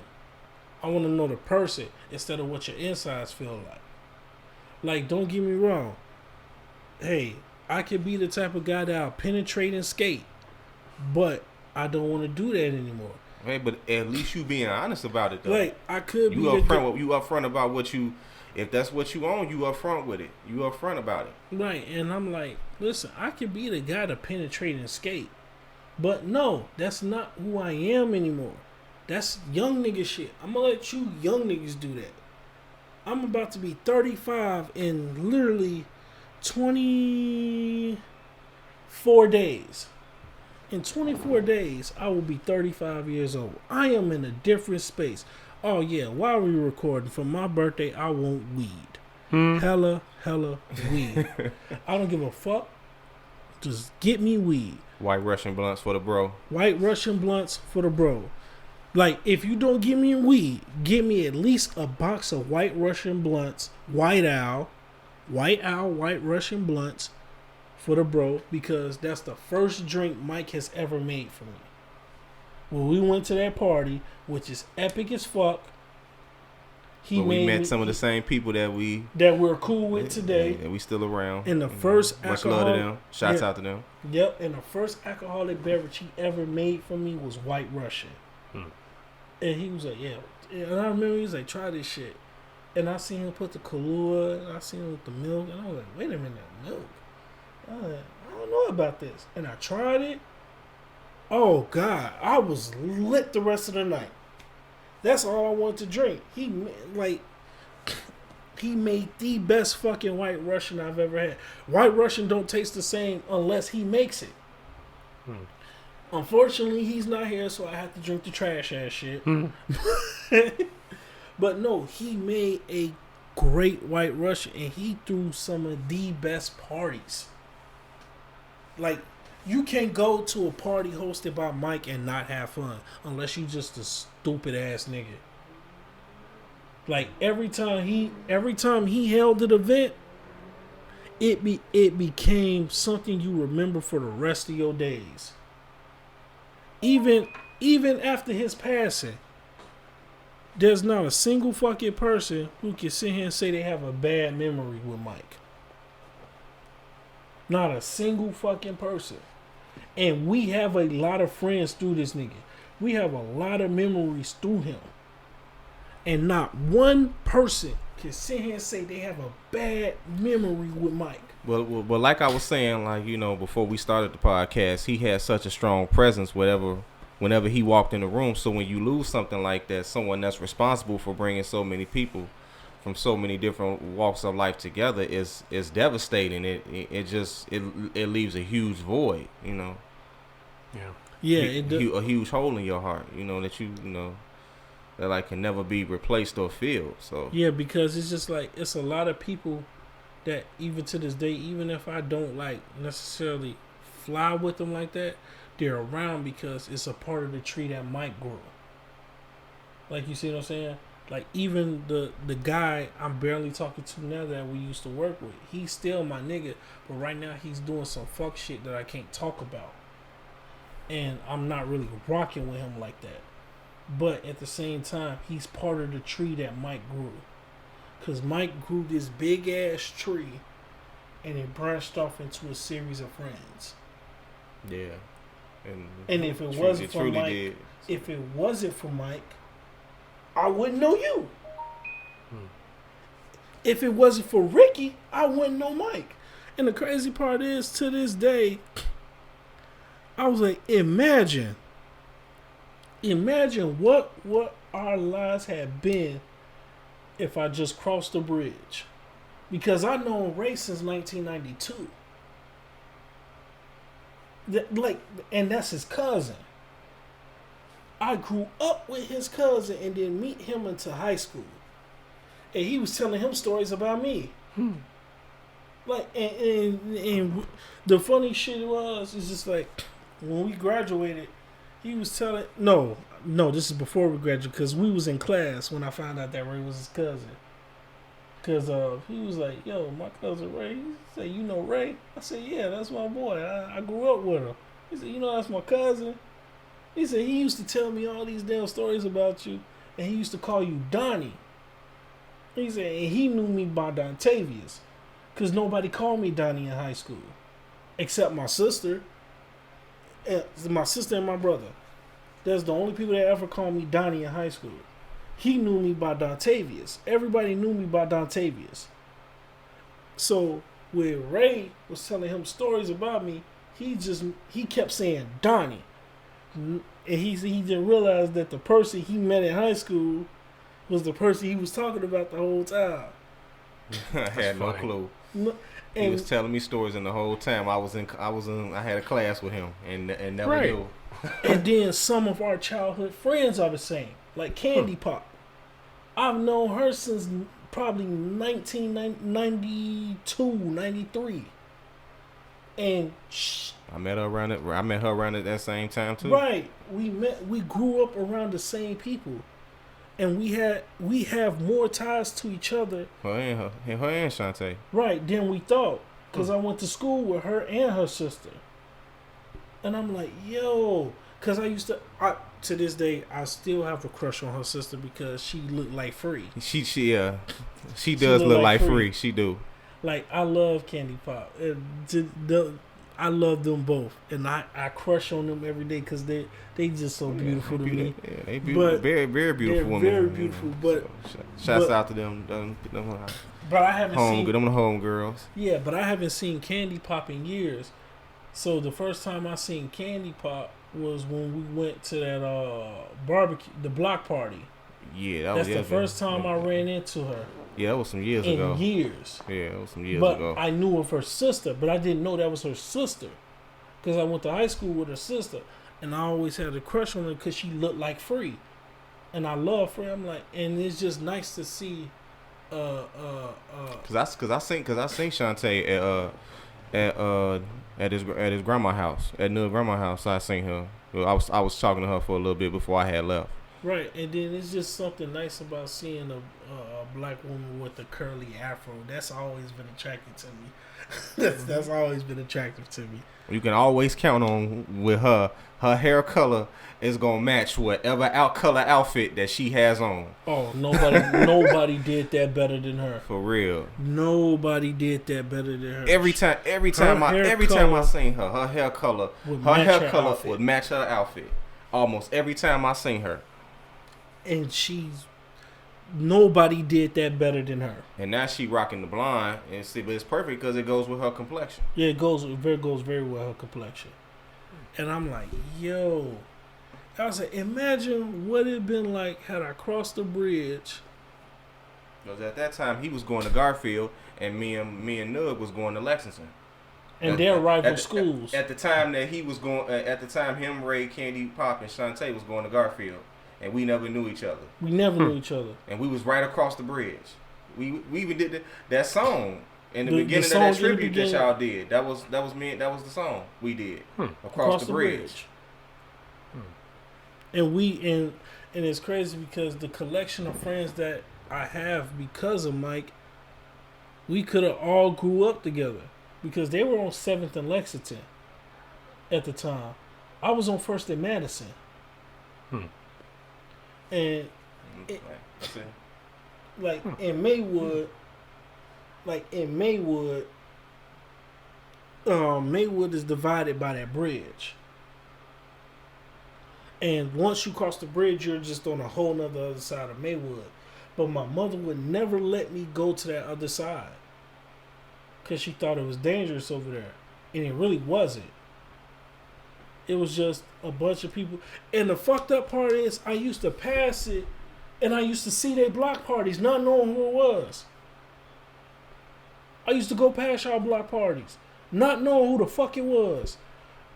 I want to know the person instead of what your insides feel like. Like, don't get me wrong. Hey, I could be the type of guy that'll penetrate and skate, but I don't want to do that anymore. Hey, but at least you being honest about it, though. Like, I could you be upfront about what you. If that's what you own, you upfront with it. You upfront about it. Right, and I'm like, listen, I could be the guy to penetrate and skate, but no, that's not who I am anymore. That's young nigga shit. I'm gonna let you young niggas do that. I'm about to be 35 in literally 24 days. In 24 days, I will be 35 years old. I am in a different space. Oh, yeah, while we recording, for my birthday, I want weed. Hella weed. I don't give a fuck. Just get me weed. White Russian blunts for the bro. White Russian blunts for the bro. Like, if you don't give me weed, give me at least a box of White Russian blunts, White Russian blunts for the bro, because that's the first drink Mike has ever made for me. When we went to that party, which is epic as fuck, we met some of the same people that we're cool with today. And we still around. And the first much love to them. Shouts out to them. Yep. And the first alcoholic beverage he ever made for me was White Russian. And he was like, yeah. And I remember he was like, try this shit. And I seen him put the Kahlua, and I seen him with the milk, and I was like, wait a minute, milk? I don't know about this. And I tried it. Oh, God. I was lit the rest of the night. That's all I wanted to drink. He made the best fucking White Russian I've ever had. White Russian don't taste the same unless he makes it. Unfortunately, he's not here, so I have to drink the trash ass shit. But no, he made a great White Russian, and he threw some of the best parties. Like, you can't go to a party hosted by Mike and not have fun unless you just a stupid ass nigga. Like, every time he held an event, it became something you remember for the rest of your days. Even after his passing, there's not a single fucking person who can sit here and say they have a bad memory with Mike. Not a single fucking person. And we have a lot of friends through this nigga. We have a lot of memories through him. And not one person can sit here and say they have a bad memory with Mike. Well, like I was saying, like, you know, before we started the podcast, he had such a strong presence whenever he walked in the room. So when you lose something like that, someone that's responsible for bringing so many people from so many different walks of life together is devastating. It leaves a huge void, you know. Yeah, a huge hole in your heart, you know, that that like can never be replaced or filled. So yeah, because it's just like it's a lot of people that even to this day, even if I don't like necessarily fly with them like that, they're around because it's a part of the tree that Mike grew. Like, you see what I'm saying? Like, even the guy I'm barely talking to now that we used to work with, he's still my nigga, but right now he's doing some fuck shit that I can't talk about. And I'm not really rocking with him like that. But at the same time, he's part of the tree that Mike grew. Because Mike grew this big ass tree and it branched off into a series of friends. Yeah. And if it wasn't for Mike, I wouldn't know you. If it wasn't for Ricky, I wouldn't know Mike. And the crazy part is, to this day, I was like, imagine what our lives had been if I just crossed the bridge. Because I know Ray since 1992. And that's his cousin. I grew up with his cousin and didn't meet him until high school. And he was telling him stories about me. Like, and the funny shit is just like, when we graduated, he was telling, no, No, this is before we graduated because we was in class when I found out that Ray was his cousin. Because he was like, yo, my cousin Ray. He said, you know Ray? I said, yeah, that's my boy. I grew up with him. He said, you know that's my cousin? He said, he used to tell me all these damn stories about you, and he used to call you Donnie. He said, and he knew me by Dontavius, because nobody called me Donnie in high school, except my sister. My sister and my brother. That's the only people that ever called me Donnie in high school. He knew me by Dontavius. Everybody knew me by Dontavius. So when Ray was telling him stories about me, he kept saying Donnie. And he didn't realize that the person he met in high school was the person he was talking about the whole time. I had no clue. He was telling me stories, and the whole time I had a class with him, and never knew. And then some of our childhood friends are the same, like Candy Pop. I've known her since probably 1992, 93. And I met her around at that same time too. Right. We grew up around the same people. And we have more ties to each other. Her and Shantae. Right, than we thought. Because I went to school with her and her sister. And I'm like, yo, because to this day, I still have a crush on her sister because she looked like Free. She does look like Free. She do. Like, I love Candy Pop. I love them both, and I crush on them every day because they just so beautiful to me. Yeah, they beautiful, very very beautiful women. Very beautiful. But shouts out to them. But I haven't seen them. The home girls. Yeah, but I haven't seen Candy Pop in years. So the first time I seen Candy Pop was when we went to that barbecue, the block party. Yeah, that's the first time I ran into her. Yeah, that was some years ago. Years. Yeah, it was some years ago. But I knew of her sister, but I didn't know that was her sister. Because I went to high school with her sister. And I always had a crush on her because she looked like Free. And I love Free. I'm like, and it's just nice to see. Cause I seen Shantae at his grandma's house, at Nug grandma's house. I seen her. I was talking to her for a little bit before I had left. Right, and then it's just something nice about seeing a black woman with a curly afro. That's always been attractive to me. That's always been attractive to me. You can always count on with her hair color is gonna match whatever color outfit that she has on. Oh, nobody did that better than her. For real. Nobody did that better than her. Every time I seen her hair color would match her outfit. Almost every time I seen her. And nobody did that better than her. And now she rocking the blonde, but it's perfect because it goes with her complexion. Yeah, it goes very well with her complexion. And I'm like, yo, I was like, imagine what it'd been like had I crossed the bridge. Because at that time he was going to Garfield, and me and Nug was going to Lexington. And they're rival schools. At the time that he was going, him, Ray, Candy Pop, and Shantae was going to Garfield. And we never knew each other. And we was right across the bridge. We even did that song in the beginning of that tribute that y'all did. That was me. That was the song we did across the bridge. And and it's crazy because the collection of friends that I have because of Mike, we could have all grew up together because they were on 7th and Lexington at the time. I was on 1st and Madison. And in Maywood, Maywood is divided by that bridge. And once you cross the bridge, you're just on a whole nother other side of Maywood. But my mother would never let me go to that other side because she thought it was dangerous over there. And it really wasn't. It was just a bunch of people. And the fucked up part is I used to pass it and I used to see their block parties not knowing who it was. I used to go past y'all block parties not knowing who the fuck it was.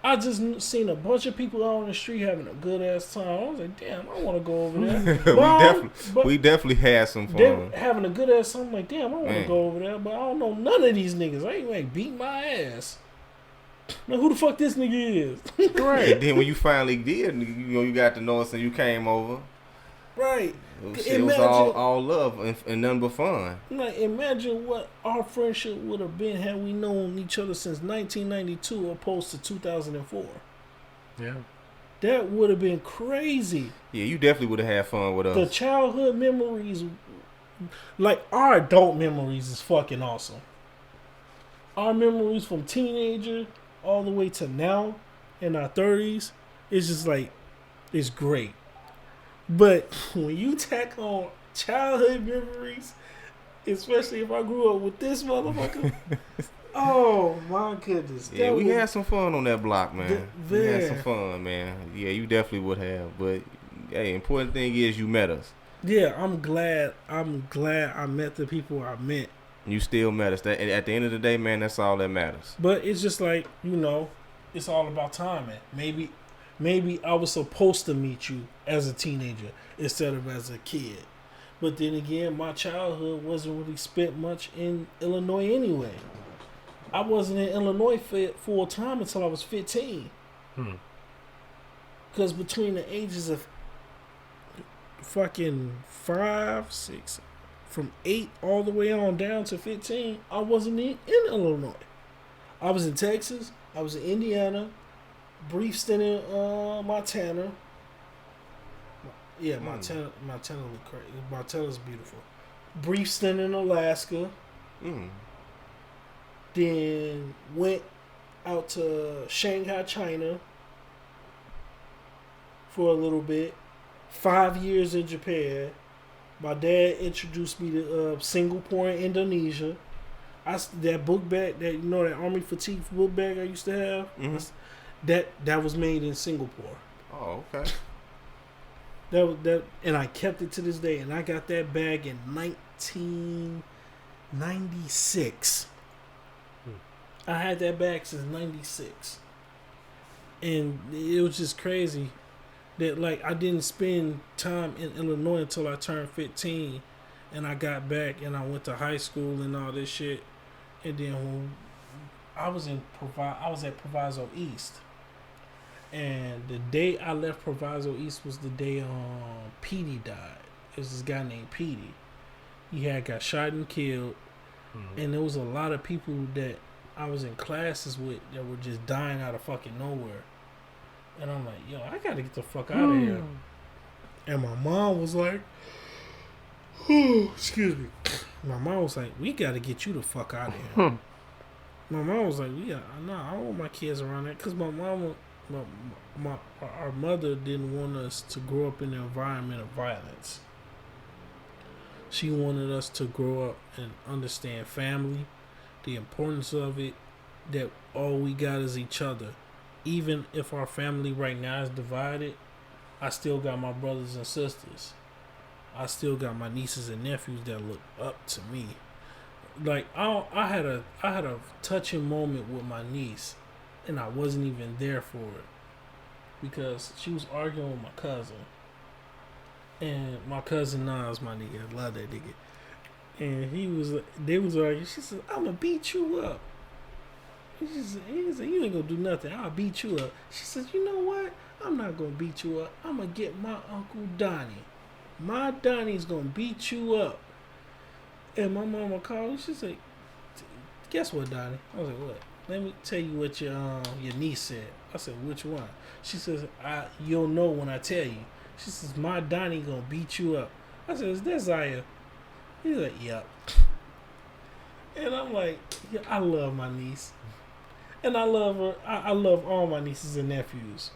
I just seen a bunch of people out on the street having a good ass time. I was like, damn, I want to go over there. we definitely had some fun. They having a good ass time. I'm like, damn, I want to go over there. But I don't know none of these niggas. I ain't beat my ass. Like, who the fuck this nigga is? Right. And then when you finally did, you got to know us and you came over. Right. It was all love and nothing but fun. Like, imagine what our friendship would have been had we known each other since 1992 opposed to 2004. Yeah. That would have been crazy. Yeah, you definitely would have had fun with us. The childhood memories, like our adult memories, is fucking awesome. Our memories from teenager all the way to now in our 30s, it's just like, it's great. But when you tack on childhood memories, especially if I grew up with this motherfucker, oh my goodness. Yeah, we had some fun on that block, man. We had some fun, man. Yeah, you definitely would have. But hey, important thing is you met us. Yeah, I'm glad I met the people I met. You still met us. At the end of the day, man, that's all that matters. But it's just like, it's all about timing. Maybe I was supposed to meet you as a teenager instead of as a kid. But then again, my childhood wasn't really spent much in Illinois anyway. I wasn't in Illinois full time until I was 15. Because between the ages of fucking 5, 6, from 8 all the way on down to 15, I wasn't in Illinois. I was in Texas. I was in Indiana. Brief stint in Montana. Yeah, Montana look crazy. Montana's beautiful. Brief stint in Alaska. Then went out to Shanghai, China for a little bit. 5 years in Japan. My dad introduced me to Singapore and Indonesia. That book bag, that Army fatigue book bag I used to have. That was made in Singapore. Oh, okay. That and I kept it to this day. And I got that bag in 1996. I had that bag since 96. And it was just crazy that, like, I didn't spend time in Illinois until I turned 15. And I got back and I went to high school and all this shit. And then when I was at Proviso East. And the day I left Proviso East was the day Petey died. It was this guy named Petey. He had got shot and killed. And there was a lot of people that I was in classes with that were just dying out of fucking nowhere. And I'm like, yo, I gotta get the fuck out of here. And my mom was like, excuse me. My mom was like, we gotta get you the fuck out of here. My mom was like, I don't want my kids around there. Because my mama... our mother didn't want us to grow up in an environment of violence. She wanted us to grow up and understand family, the importance of it, that all we got is each other. Even if our family right now is divided, I still got my brothers and sisters. I still got my nieces and nephews that look up to me. Like, I had a touching moment with my niece. And I wasn't even there for it because she was arguing with my cousin, and my cousin Nas, my nigga, I love that nigga, and they was arguing. She said, "I'm gonna beat you up." He said, "You ain't gonna do nothing. I'll beat you up." She said, "You know what? I'm not gonna beat you up. I'm gonna get my Uncle Donnie. My Donnie's gonna beat you up." And my mama called me. She said, "Guess what, Donnie?" I was like, "What?" "Let me tell you what your niece said." I said, "Which one?" She says, "You'll know when I tell you." She says, "My Donnie gonna beat you up." I said, "Is that Zaya?" He's like, "Yep." And I'm like, yeah, I love my niece. And I love her. I love all my nieces and nephews.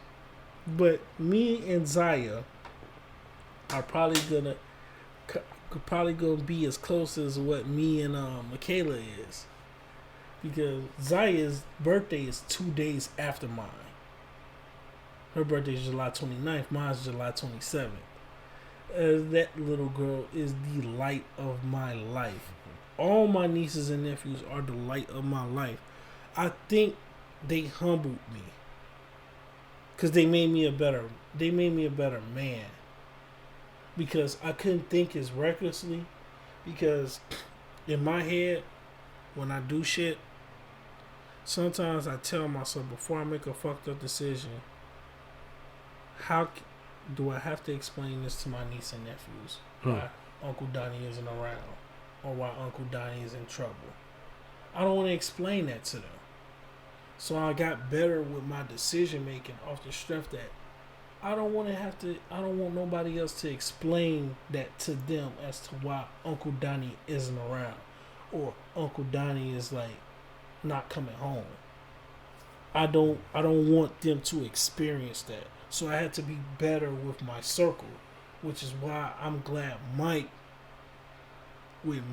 But me and Zaya are probably gonna be as close as what me and Michaela is. Because Zaya's birthday is 2 days after mine. Her birthday is July 29th. Mine's July 27th. That little girl is the light of my life. All my nieces and nephews are the light of my life. I think they humbled me. Because they made me a better man. Because I couldn't think as recklessly. Because in my head, when I do shit, sometimes I tell myself before I make a fucked up decision, how do I have to explain this to my niece and nephews? Why Uncle Donnie isn't around, or why Uncle Donnie is in trouble? I don't want to explain that to them. So I got better with my decision making off the strength that I don't want nobody else to explain that to them as to why Uncle Donnie isn't around or Uncle Donnie is like not coming home. I don't want them to experience that. So I had to be better with my circle, which is why I'm glad Mike with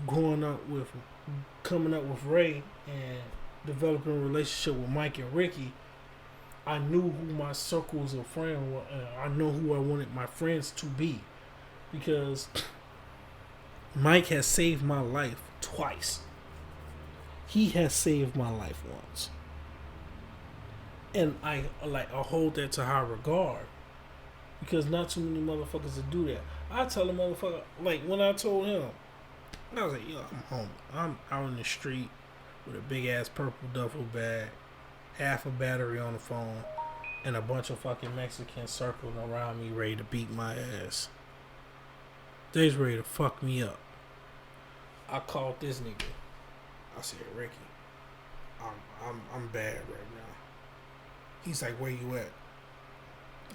growing up with coming up with Ray and developing a relationship with Mike and Ricky, I knew who my circles of friends were. I know who I wanted my friends to be, because Mike has saved my life twice. He has saved my life once, and I hold that to high regard, because not too many motherfuckers that do that. I tell a motherfucker, like when I told him, I was like, yo, I'm home. I'm out in the street with a big ass purple duffel bag, half a battery on the phone, and a bunch of fucking Mexicans circling around me ready to beat my ass. They's ready to fuck me up. I called this nigga. I said, Ricky, I'm bad right now. He's like, where you at?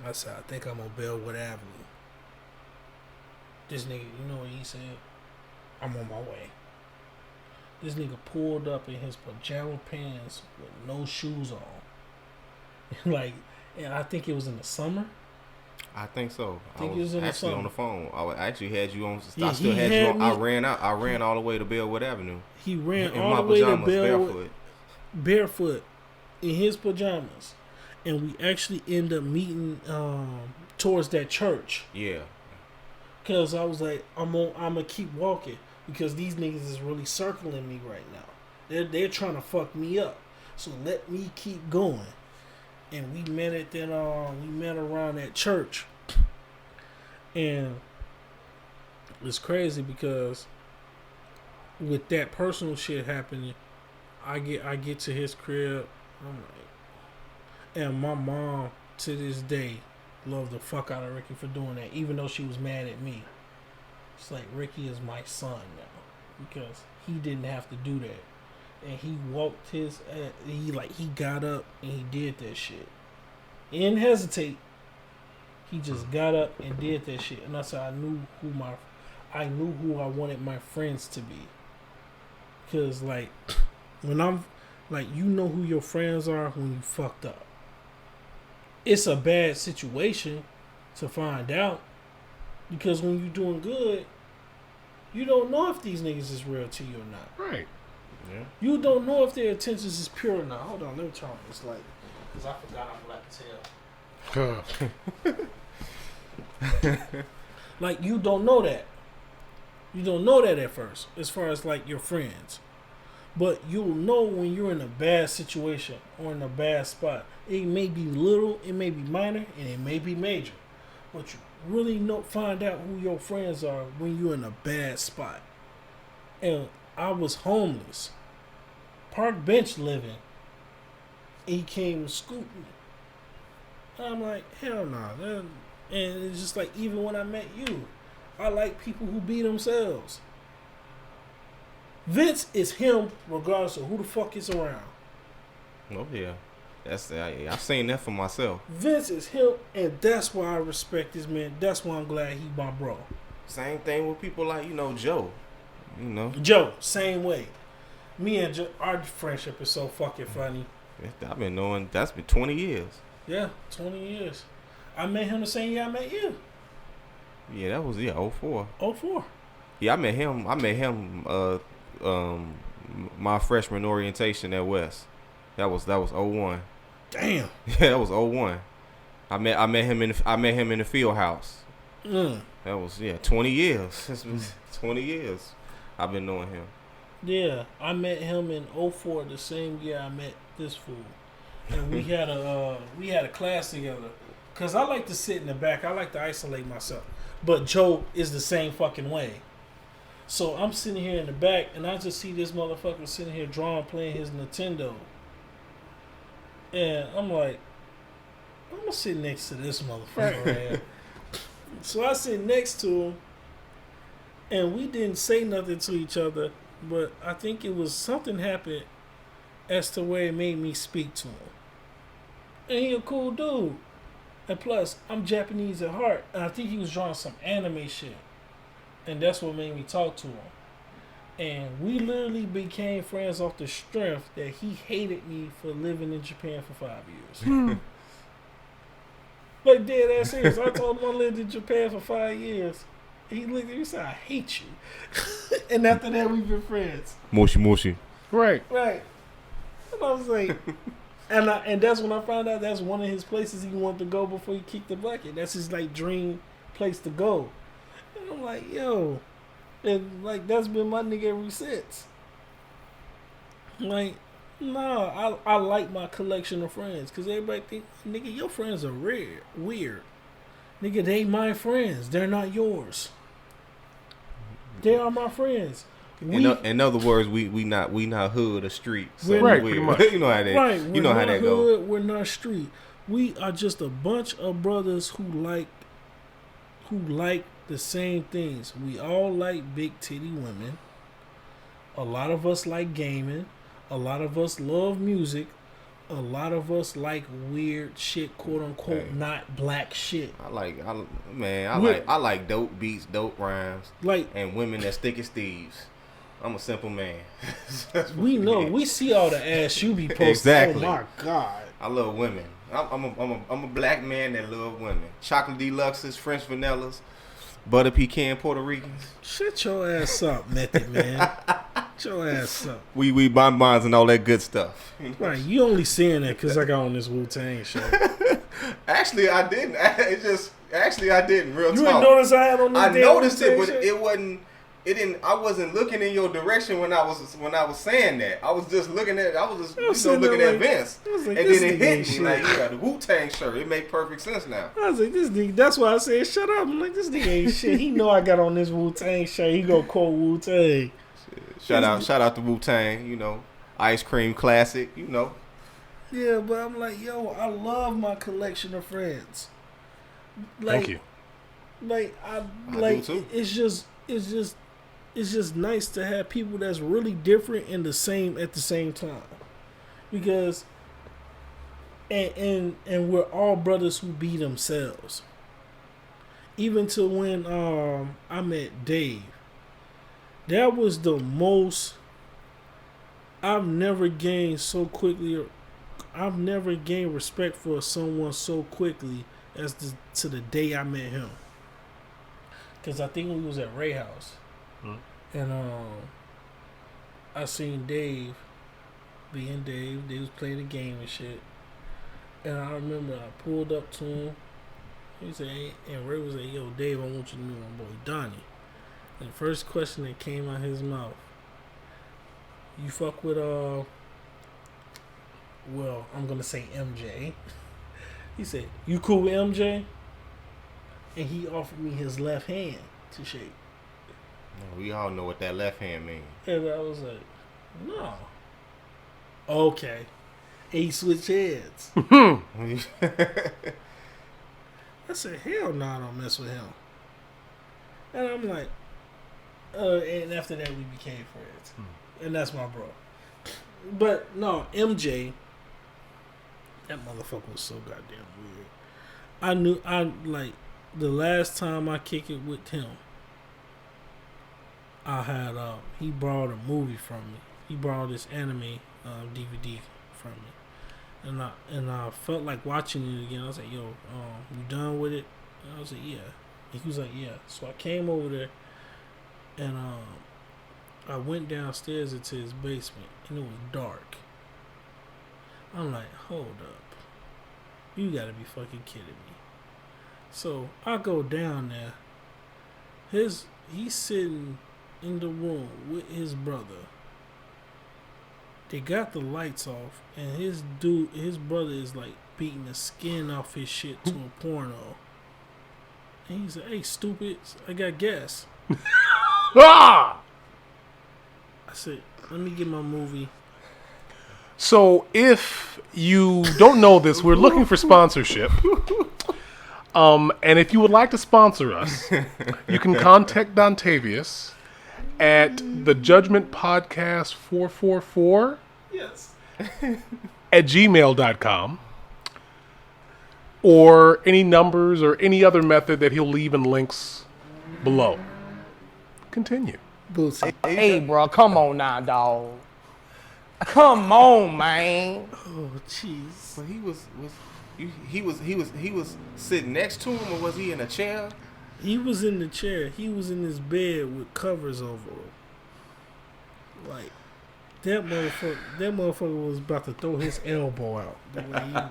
I said, I think I'm on Bellwood Avenue. This nigga, you know what he said? I'm on my way. This nigga pulled up in his pajama pants with no shoes on. And I think it was in the summer. I think so. I was actually on the phone. I actually had you on. I still had you on. I ran all the way to Bellwood Avenue. He ran all the way to Bellwood barefoot in his pajamas, and we actually ended up meeting towards that church. Yeah. Cause I was like, I'm gonna keep walking because these niggas is really circling me right now. They're trying to fuck me up. So let me keep going. And we met around that church. And it's crazy because with that personal shit happening, I get to his crib, I'm like, and my mom to this day loved the fuck out of Ricky for doing that, even though she was mad at me. It's like, Ricky is my son now because he didn't have to do that. And he walked he got up and he did that shit. He didn't hesitate. He just got up and did that shit. And that's how I knew who I wanted my friends to be. Cause like when I'm like, you know who your friends are when you fucked up. It's a bad situation to find out, because when you're doing good, you don't know if these niggas is real to you or not. Right. Yeah. You don't know if their intentions is pure or not. Hold on, let me turn this light, because I forgot I'm black as hell. Like, you don't know that. You don't know that at first, as far as like your friends. But you'll know when you're in a bad situation or in a bad spot. It may be little, it may be minor, and it may be major. But you really find out who your friends are when you're in a bad spot. And I was homeless, park bench living. He came and scooped me. And I'm like, hell no. And it's just like, even when I met you, I like people who be themselves. Vince is him regardless of who the fuck is around. Oh yeah. I've seen that for myself. Vince is him, and that's why I respect this man. That's why I'm glad he my bro. Same thing with people like, Joe. Joe, same way. Me and Joe, our friendship is so fucking funny. I've been knowing, that's been 20 years. Yeah, 20 years. I met him the same year I met you. Yeah, that was 04. 04. Yeah, I met him my freshman orientation at West. That was 01. Damn. Yeah, that was 01. I met him in the field house. That was 20 years. This was 20 years I've been knowing him. Yeah, I met him in 04, the same year I met this fool. And we had a class together. Cause I like to sit in the back. I like to isolate myself. But Joe is the same fucking way. So I'm sitting here in the back, and I just see this motherfucker sitting here playing his Nintendo. And I'm like, I'm gonna sit next to this motherfucker right here. So I sit next to him, and we didn't say nothing to each other, but I think it was something happened as to where it made me speak to him. And he a cool dude. And plus, I'm Japanese at heart, and I think he was drawing some anime shit. And that's what made me talk to him. And we literally became friends off the strength that he hated me for living in Japan for 5 years. Like, dead ass serious. I told him I lived in Japan for 5 years. He looked at me and said, I hate you. And after that, we've been friends. Moshi Moshi. Right. Right. And I was like, and that's when I found out that's one of his places he wanted to go before he kicked the bucket. That's his, like, dream place to go. And I'm like, yo. And, like, that's been my nigga ever since. Like, nah, I like my collection of friends. Because everybody think, nigga, your friends are weird. Nigga, they my friends. They're not yours. They are my friends. In other words, we not hood or street. So We're right, weird. pretty much. You know how that. Right, You know how that goes. go. We're not street. We are just a bunch of brothers who like the same things. We all like big titty women. A lot of us like gaming. A lot of us love music. A lot of us like weird shit, quote unquote, not black shit. I like dope beats, dope rhymes, Like, and women that stick as thieves. I'm a simple man. we know. We see all the ass you be posting. Exactly. Oh my God. I love women. I'm a black man that love women. Chocolate deluxes, French vanillas, butter pecan Puerto Ricans. Shut your ass up, Method Man. Shut your ass up. We bonbons and all that good stuff. Right, you only seeing that because I got on this Wu-Tang show. Actually, I didn't. I didn't. Real You talk. didn't notice I had on this I damn noticed it, Wu-Tang but shirt? it wasn't. It didn't. I wasn't looking in your direction when I was saying that. I was just looking at. I was just looking at Vince, I was like, and this then it nigga ain't hit me shit. like, yeah, the Wu-Tang shirt. It made perfect sense now. I was like, this nigga. That's why I said, shut up. I'm like, this nigga ain't shit. He know I got on this Wu-Tang shirt. He go quote Wu-Tang. Shout out to Wu-Tang. You know, ice cream classic. You know. Yeah, but I'm like, yo, I love my collection of friends. Like, Thank you. Like I like do too. it's just nice to have people that's really different and the same at the same time, because and we're all brothers who be themselves. Even to when I met Dave, that was the most I've never gained respect for someone so quickly as to the day I met him. Because I think we was at Ray House. And I seen Dave being Dave. They was playing a game and shit. And I remember I pulled up to him. He said, hey, and Ray was like, yo, Dave, I want you to meet my boy Donnie. And the first question that came out of his mouth, you fuck with, well, I'm going to say MJ. He said, you cool with MJ? And he offered me his left hand to shake. We all know what that left hand means. And I was like, no. Okay. And he switched heads. I said, hell no, I don't mess with him. And I'm like, and after that we became friends. And that's my bro. But no, MJ, that motherfucker was so goddamn weird. The last time I kicked it with him, I had he borrowed a movie from me. He borrowed this anime DVD from me, and I felt like watching it again. I was like, "Yo, you done with it?" And I was like, "Yeah." And he was like, "Yeah." So I came over there, and I went downstairs into his basement, and it was dark. I'm like, "Hold up, you gotta be fucking kidding me!" So I go down there. He's sitting in the room with his brother. They got the lights off, and his brother is like beating the skin off his shit to a porno. And he's like, "Hey, stupid, I got gas." Ah! I said, let me get my movie. So if you don't know this, we're looking for sponsorship. And if you would like to sponsor us, you can contact Dontavius at the Judgment Podcast 444 at gmail.com, or any numbers or any other method that he'll leave in links below. Continue. Bootsy. Hey, bro, come on now, dog. Come on, man. Oh, jeez. But he was sitting next to him, or was he in a chair? He was in the chair. He was in his bed with covers over him. Like, that motherfucker was about to throw his elbow out. The way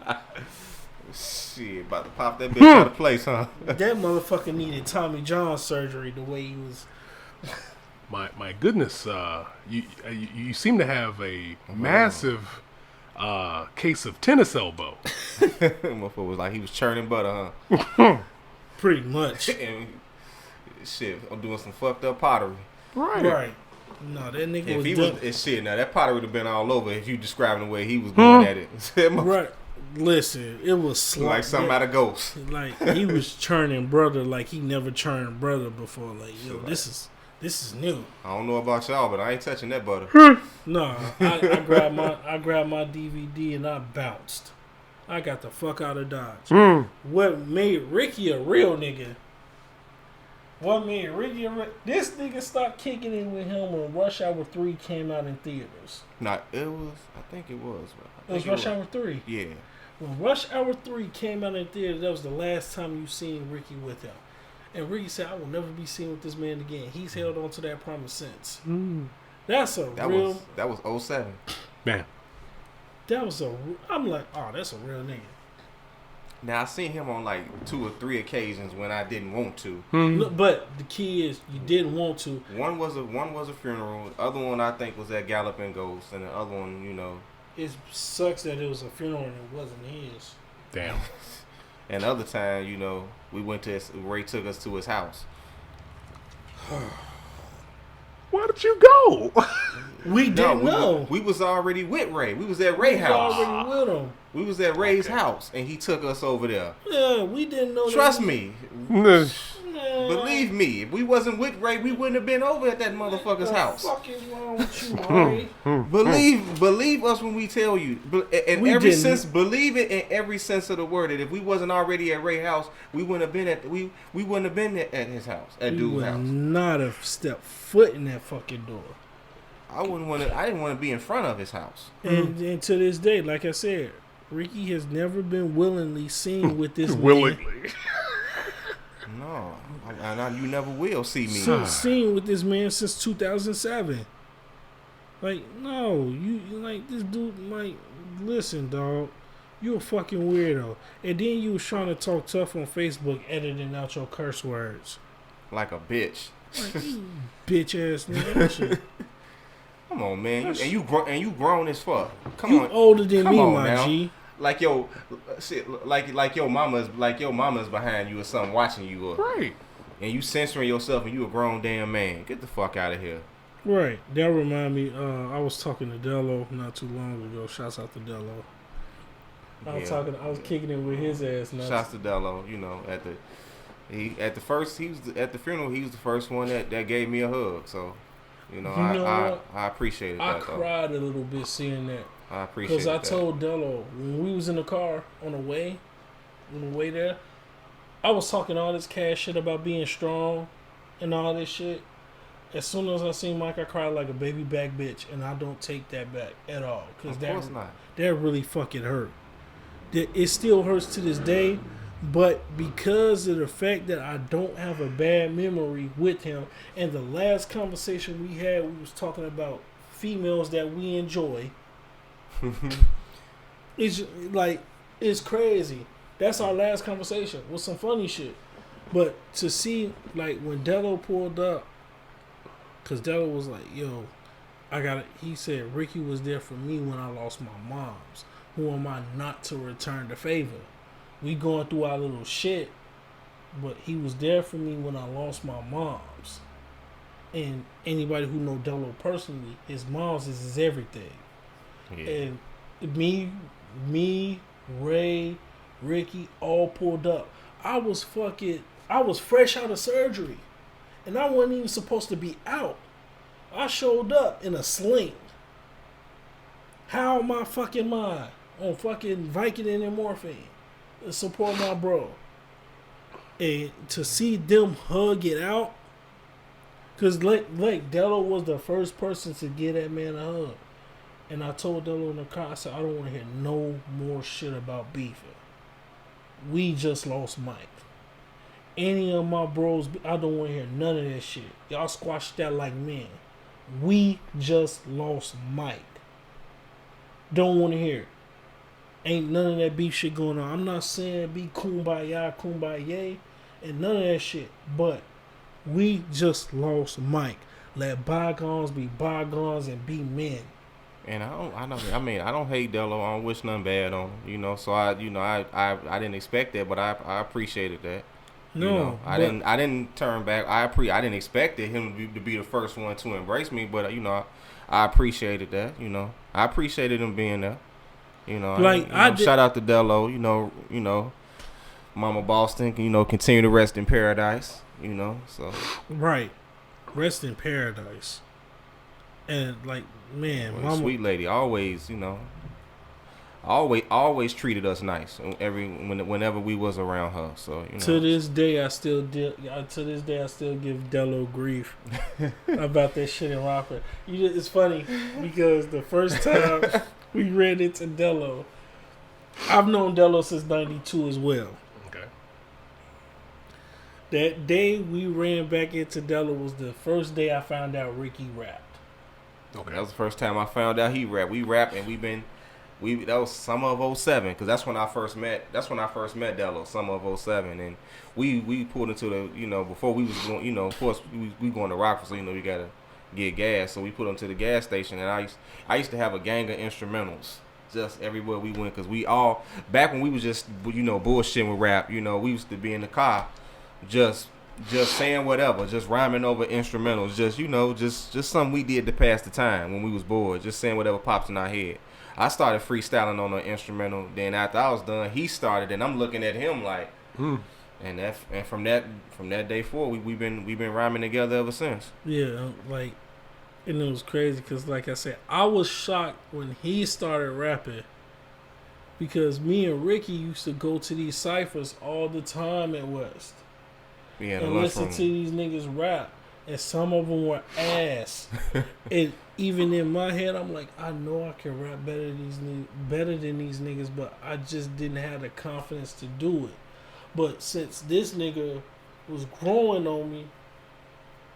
Shit, about to pop that bitch out of place, huh? that motherfucker needed Tommy John surgery the way he was. My goodness, you seem to have a massive case of tennis elbow. Motherfucker was like he was churning butter, huh? Pretty much. And shit, I'm doing some fucked up pottery. Right. No, that nigga If was he done. was shit, now that pottery would have been all over if you describing the way he was going at it. Right. Listen, it was Like something out of Ghost. Like he was churning brother like he never churned brother before. Like, yo, this is new. I don't know about y'all, but I ain't touching that butter. No, I grabbed my DVD and I bounced. I got the fuck out of Dodge. What made Ricky a real nigga? This nigga stopped kicking it with him when Rush Hour 3 came out in theaters. Nah, it was. I think it was. It was Rush Hour 3. Yeah. When Rush Hour 3 came out in theaters, that was the last time you seen Ricky with him. And Ricky said, I will never be seen with this man again. He's held on to that promise since. That was 07. Man. I'm like, oh, that's a real nigga. Now I seen him on like 2 or 3 occasions when I didn't want to. Look, but the key is you didn't want to. One was a funeral. The other one I think was at Galloping Ghost, and the other one, you know. It sucks that it was a funeral and it wasn't his. Damn. And the other time, you know, we went to Ray took us to his house. Why did you go? We didn't know. We was already with Ray. We was at Ray's house. Already with him. We was at Ray's house, and he took us over there. Yeah, we didn't know. Trust me. Believe me, if we wasn't with Ray, we wouldn't have been over at that motherfucker's house. What the fuck is wrong with you, Ray? Believe us when we tell you. Believe it in every sense of the word. That if we wasn't already at Ray's house, we wouldn't have been at his house, at dude's house. Not have stepped foot in that fucking door. I didn't want to be in front of his house. And to this day, like I said, Ricky has never been willingly seen with this willingly. man. No, you never will see me. Seen with this man since 2007. Like, no, you like this dude. Like, listen, dog, you a fucking weirdo. And then you was trying to talk tough on Facebook, editing out your curse words. Like a bitch. Like, you bitch ass nigga. Come on, man. You grown as fuck. Come you on. Older than Come me, on my now. G. Like your shit, like your mama's behind you or something watching you, Right. And you censoring yourself, and you a grown damn man. Get the fuck out of here. Right. That remind me. I was talking to Dello not too long ago. Shouts out to Dello. I was kicking it with his ass. Shouts to Dello. You know, at the funeral. He was the first one that gave me a hug. So, I appreciated that. I cried a little bit seeing that. I appreciate that. Because I told Dello when we was in the car on the way there, I was talking all this cash shit about being strong and all this shit. As soon as I seen Mike, I cried like a baby back bitch, and I don't take that back at all. Because that really fucking hurt. It still hurts to this day, but because of the fact that I don't have a bad memory with him, and the last conversation we had, we was talking about females that we enjoy. It's crazy. That's our last conversation with some funny shit. But to see, like, when Dello pulled up, because Dello was like, yo, he said, Ricky was there for me when I lost my moms. Who am I not to return the favor? We going through our little shit, but he was there for me when I lost my moms. And anybody who know Dello personally, his mom's is his everything. Yeah. And me, Ray, Ricky, all pulled up. I was fresh out of surgery. And I wasn't even supposed to be out. I showed up in a sling. How am I fucking mind? On fucking Vicodin and morphine. To support my bro. And to see them hug it out. Because like Dello was the first person to get that man a hug. And I told Dello in the car, I said, I don't want to hear no more shit about beefing. We just lost Mike. Any of my bros, I don't want to hear none of that shit. Y'all squash that like men. We just lost Mike. Don't want to hear it. Ain't none of that beef shit going on. I'm not saying be kumbaya, and none of that shit. But we just lost Mike. Let bygones be bygones and be men. And I don't hate Dello. I don't wish nothing bad on him. You know, so I didn't expect that, but I appreciated that. No, you know, I didn't turn back. I didn't expect him to be the first one to embrace me, but you know, I appreciated that. You know, I appreciated him being there. You know, shout out to Dello. You know, Mama Boston. You know, continue to rest in paradise. You know, so right, rest in paradise. And like, man, Mama, sweet lady, always, you know, always treated us nice. Whenever we was around her. So you know. To this day, I still give Dello grief about that shit in Rockford. It's funny because the first time we ran into Dello, I've known Dello since '92 as well. Okay. That day we ran back into Dello was the first day I found out Ricky rapped. Okay, that was the first time I found out he rapped. We rapped, and that was summer of 07, because that's when I first met Dello, summer of 07, and we pulled into the, you know, before we was going, you know, of course we going to Rockford, so you know we gotta get gas, so we put them to the gas station, and I used to have a gang of instrumentals just everywhere we went, because we all, back when we was just, you know, bullshitting with rap, you know, we used to be in the car just saying whatever, just rhyming over instrumentals, just, you know, just something we did to pass the time when we was bored, just saying whatever pops in our head. I started freestyling on an instrumental, then after I was done, he started, and I'm looking at him like, and from that day forward, we've been rhyming together ever since. Yeah, like, and it was crazy because, like I said, I was shocked when he started rapping, because me and Ricky used to go to these ciphers all the time at West. Yeah, and listen to these niggas rap, and some of them were ass. And even in my head, I'm like, I know I can rap better than these niggas, but I just didn't have the confidence to do it. But since this nigga was growing on me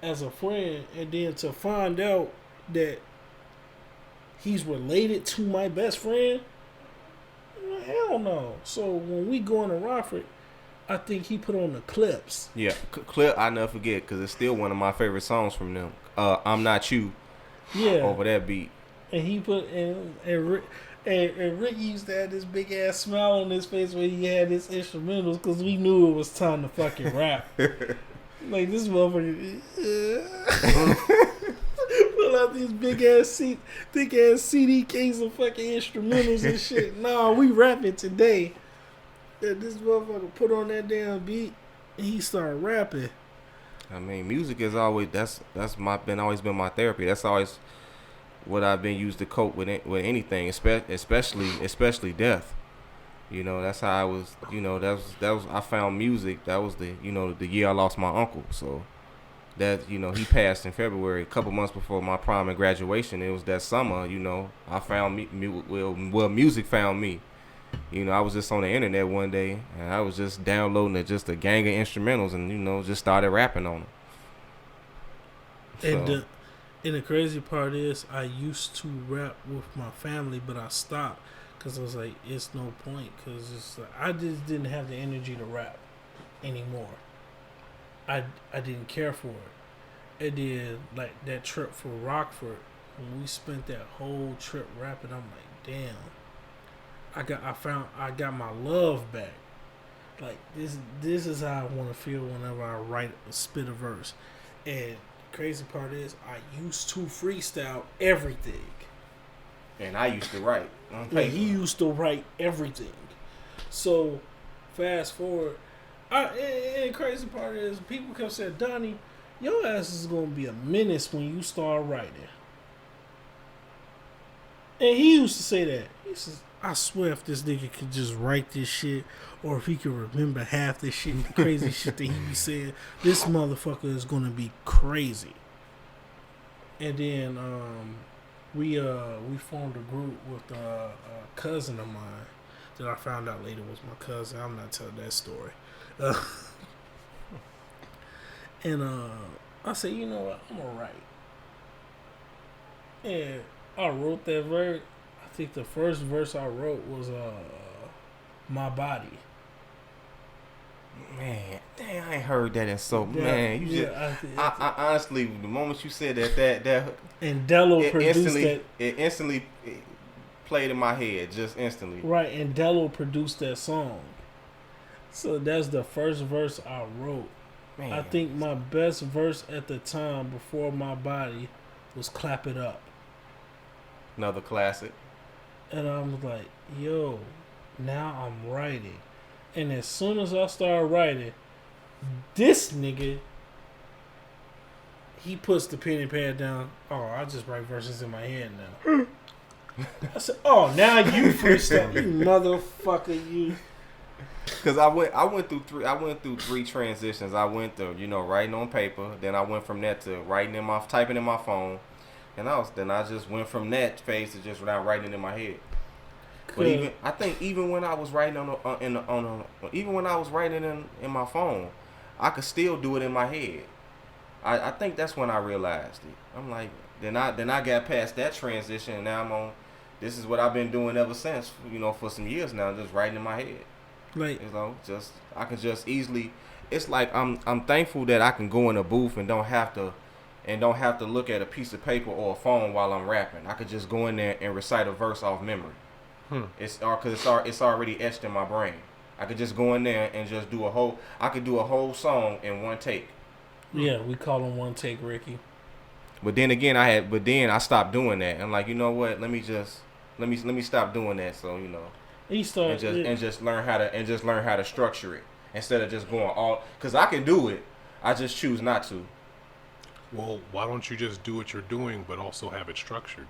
as a friend, and then to find out that he's related to my best friend, hell no. So when we go into Rockford, I think he put on the Clips. Yeah, Clip, I never forget, because it's still one of my favorite songs from them. I'm Not You. Yeah. Over that beat. And he put, and Ricky used to have this big ass smile on his face when he had his instrumentals, because we knew it was time to fucking rap. Like, this motherfucker. Pull out these thick ass CD case of fucking instrumentals and shit. Nah, we rapping today. That this motherfucker put on that damn beat and he started rapping. I mean, music is always always been my therapy. That's always what I've been used to cope with anything, especially death. You know, that's how I was. You know, that was I found music. That was the year I lost my uncle. So that, you know, he passed in February, a couple months before my prom and graduation. It was that summer. You know, I found music found me. You know, I was just on the internet one day, and I was just downloading just a gang of instrumentals, and, you know, just started rapping on them. So. And the crazy part is, I used to rap with my family, but I stopped because I was like, it's no point, because I just didn't have the energy to rap anymore. I didn't care for it. And then, like, that trip for Rockford, when we spent that whole trip rapping, I'm like, damn. I got my love back. Like, this is how I want to feel whenever I spit a verse. And crazy part is I used to freestyle everything. And I used to write. Yeah, he used to write everything. So, fast forward. And crazy part is people kept saying, Donnie, your ass is going to be a menace when you start writing. And he used to say that. He says, I swear if this nigga could just write this shit, or if he could remember half this shit, the crazy shit that he be saying, this motherfucker is going to be crazy. And then we formed a group with a cousin of mine that I found out later was my cousin. I'm not telling that story. And I said, you know what, I'm going to write. And I wrote that verse. I think the first verse I wrote was My Body. Man, dang, I ain't heard that in so man. You I honestly, the moment you said that and Dello produced that. It instantly played in my head, just instantly. Right, and Dello produced that song. So that's the first verse I wrote. Man. I think my best verse at the time before My Body was Clap It Up. Another classic. And I was like, yo, now I'm writing. And as soon as I started writing, this nigga, he puts the pen and pad down. Oh, I just write verses in my head now. I said, oh, now you freestyle, you motherfucker, you. Because I went through three transitions. I went through, writing on paper. Then I went from that to typing in my phone. And I just went from that phase to just writing in my head. But even when I was writing even when I was writing in my phone, I could still do it in my head. I think that's when I realized it. I'm like, then I got past that transition, and now I'm on. This is what I've been doing ever since, for some years now, just writing in my head. Like, I can just easily. It's like I'm thankful that I can go in a booth and don't have to look at a piece of paper or a phone while I'm rapping. I could just go in there and recite a verse off memory. It's already etched in my brain. I could just go in there and just do a whole song in one take. Yeah, we call them one take, Ricky. But then again, I stopped doing that. I'm like, you know what? Let me stop doing that. So and just learn how to structure it instead of just going all. Because I can do it, I just choose not to. Well, why don't you just do what you're doing, but also have it structured?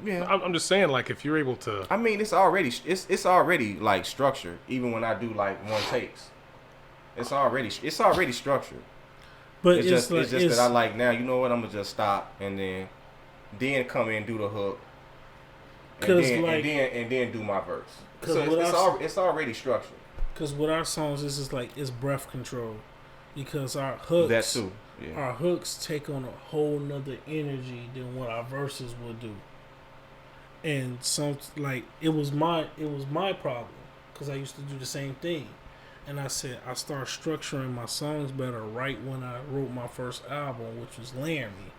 Yeah, I'm just saying, like, if you're able to. I mean, it's already like structured. Even when I do like one takes, it's already structured. But it's just that I like now. You know what? I'm gonna just stop and then come in and do the hook, and then do my verse. So it's already structured. Because with our songs, this is like it's breath control. Because our hooks, that too. Yeah. Our hooks take on a whole nother energy than what our verses will do. And it was my problem because I used to do the same thing, and I said I started structuring my songs better right when I wrote my first album, which was Laramie.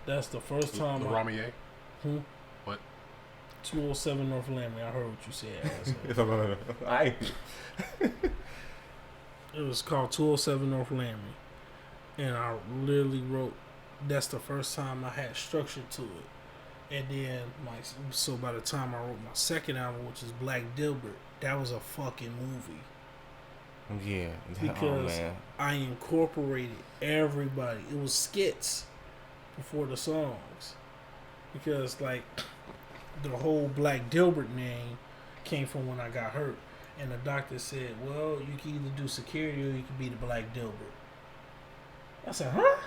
That's the first time. Ramier? What? 207 North Laramie. I heard what you said. It was called 207 North Laramie, and I literally wrote. That's the first time I had structure to it. And then, so by the time I wrote my second album, which is Black Dilbert, that was a fucking movie. Yeah. Because I incorporated everybody. It was skits before the songs. Because, the whole Black Dilbert name came from when I got hurt. And the doctor said, well, you can either do security or you can be the Black Dilbert. I said, huh?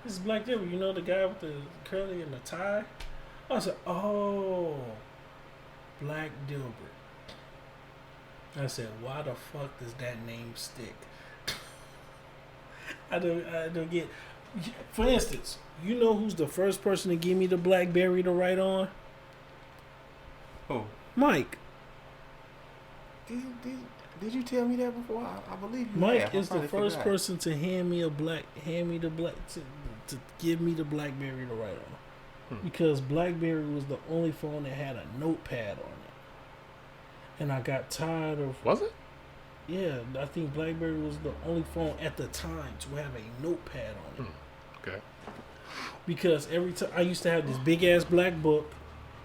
This is Black Dilbert, the guy with the curly and the tie? I said, oh, Black Dilbert. I said, why the fuck does that name stick? I don't get. For instance, you know who's the first person to give me the BlackBerry to write on? Who? Mike. Did you tell me that before? I believe you. Mike is the first person to hand me to give me the BlackBerry to write on, because BlackBerry was the only phone that had a notepad on it, and I got tired of. Was it? Yeah, I think BlackBerry was the only phone at the time to have a notepad on it. Okay. Because every time I used to have this big ass black book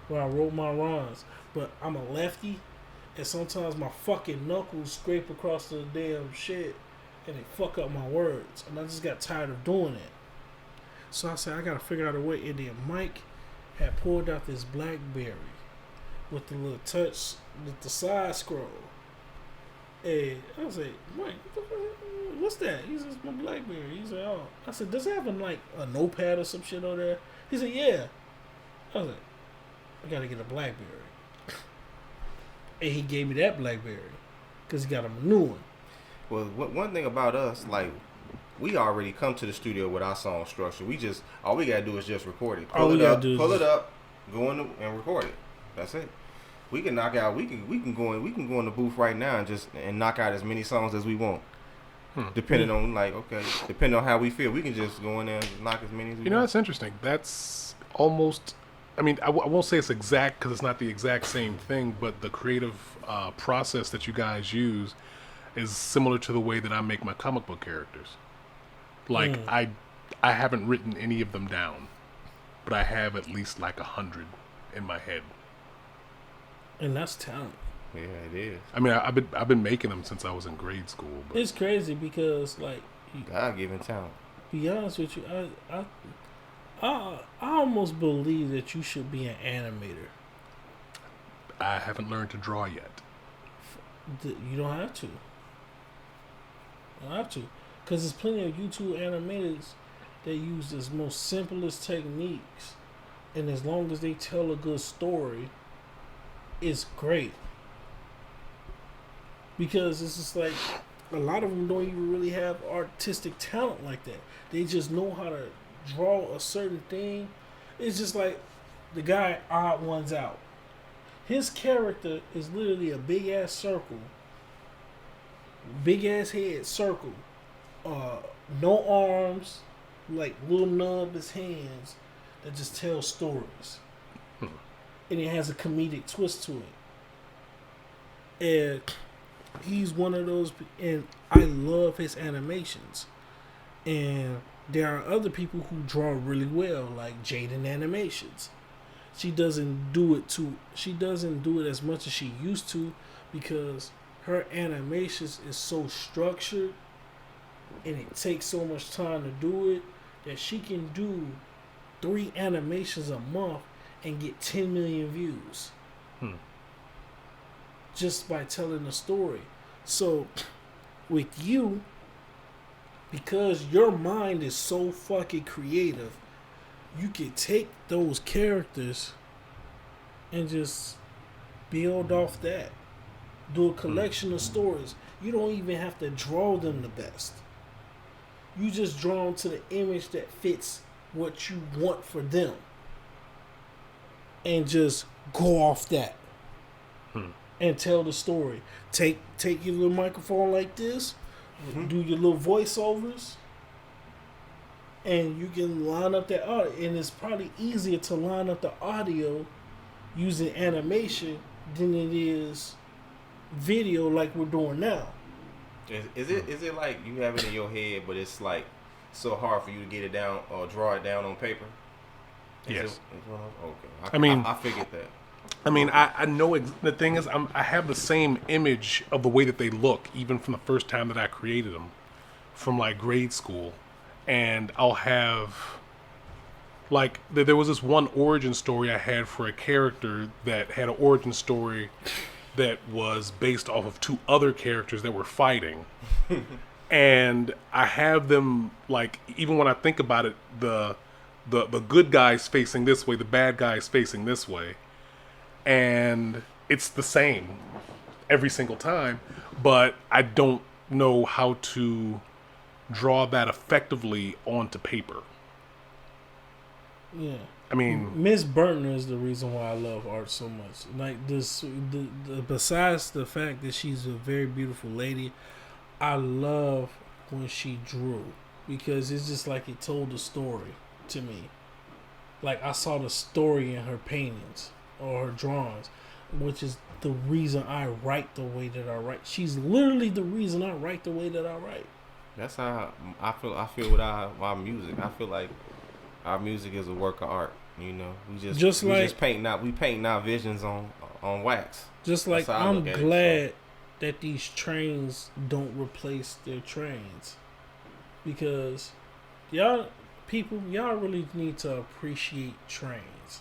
where I wrote my rhymes, but I'm a lefty, and sometimes my fucking knuckles scrape across the damn shit, and they fuck up my words, and I just got tired of doing it. So I said I gotta figure out a way. And then Mike had pulled out this BlackBerry with the little touch, with the side scroll. And I was like, Mike, what's that? He says, my BlackBerry. He said, oh. I said, does it have a notepad or some shit on there? He said, yeah. I was like, I gotta get a BlackBerry. And he gave me that BlackBerry because he got a new one. Well, one thing about us, like, we already come to the studio with our song structure. All we gotta do is just record it. Pull it up, go in and record it. That's it. We can knock out. We can go in the booth right now and knock out as many songs as we want. Depending on depending on how we feel, we can just go in there and knock as many as we want. You know, that's interesting. That's almost. I mean, I won't say it's exact because it's not the exact same thing, but the creative process that you guys use is similar to the way that I make my comic book characters. Like I haven't written any of them down, but I have at least like 100 in my head. And that's talent. Yeah, it is. I mean, I've been making them since I was in grade school. But it's crazy because, like, God-given talent. Be honest with you, I almost believe that you should be an animator. I haven't learned to draw yet. You don't have to. You don't have to, because there's plenty of YouTube animators that use this most simplest techniques, and as long as they tell a good story, it's great. Because it's just like a lot of them don't even really have artistic talent like that. They just know how to draw a certain thing. It's just like the guy Odd Ones Out. His character is literally a big ass circle, big ass head circle, no arms, like little nubbed hands that just tell stories. And it has a comedic twist to it. And he's one of those, and I love his animations. And there are other people who draw really well, like Jaden Animations. She doesn't do it as much as she used to because her animations is so structured and it takes so much time to do it that she can do 3 animations a month and get 10 million views just by telling a story. So with you, because your mind is so fucking creative, you can take those characters and just build off that. Do a collection of stories. You don't even have to draw them the best. You just draw them to the image that fits what you want for them. And just go off that. And tell the story. Take your little microphone like this. Do your little voiceovers. And you can line up that audio. And it's probably easier to line up the audio using animation than it is video like we're doing now. Is it like you have it in your head, but it's like so hard for you to get it down or draw it down on paper? Yes. Okay. I figured that. I mean, I know the thing is, I have the same image of the way that they look, even from the first time that I created them, from like grade school, and I'll have like there was this one origin story I had for a character that had an origin story that was based off of 2 other characters that were fighting, and I have them like even when I think about it, the good guy's facing this way, the bad guy's facing this way. And it's the same every single time, but I don't know how to draw that effectively onto paper. Yeah. I mean, Miss Burton is the reason why I love art so much. Like this, besides the fact that she's a very beautiful lady, I love when she drew because it's just like it told a story to me. Like I saw the story in her paintings or her drawings. which is the reason I write the way that I write. She's literally the reason I write the way that I write. That's how I feel. I feel with our music. I feel like our music is a work of art. You know, we just painting our visions on wax. Just like I'm glad that these trains don't replace their trains, because y'all really need to appreciate trains,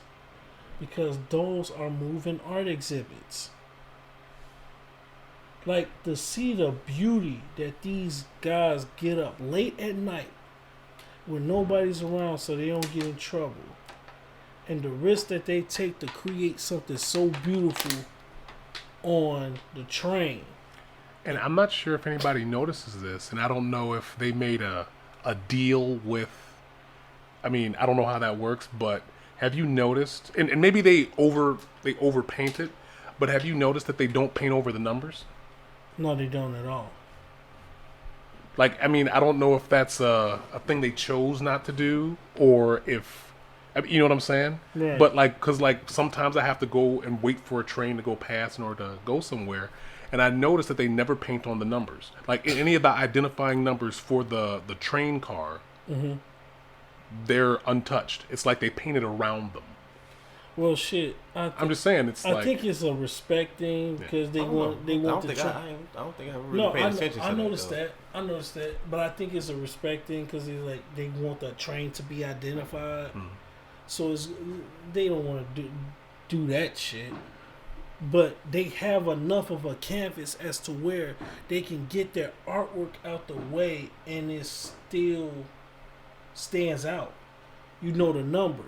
because those are moving art exhibits. Like, to see the beauty that these guys get up late at night when nobody's around so they don't get in trouble, and the risk that they take to create something so beautiful on the train. And I'm not sure if anybody notices this, and I don't know if they made a deal with, I mean, I don't know how that works, but have you noticed, and maybe they overpaint it, but have you noticed that they don't paint over the numbers? No, they don't at all. Like, I mean, I don't know if that's a thing they chose not to do, or if, I mean, you know what I'm saying? Right. But like, cause like sometimes I have to go and wait for a train to go past in order to go somewhere, and I noticed that they never paint on the numbers. Like, in any of the identifying numbers for the train car, mm-hmm. they're untouched. It's like they painted around them. Well, shit. I'm just saying, I think it's a respect thing, because they want the. I don't think I really paid attention to I noticed that, but I think it's a respect thing, because they want the train to be identified. Mm. So they don't want to do that shit, but they have enough of a canvas as to where they can get their artwork out the way and it still stands out. You know the number,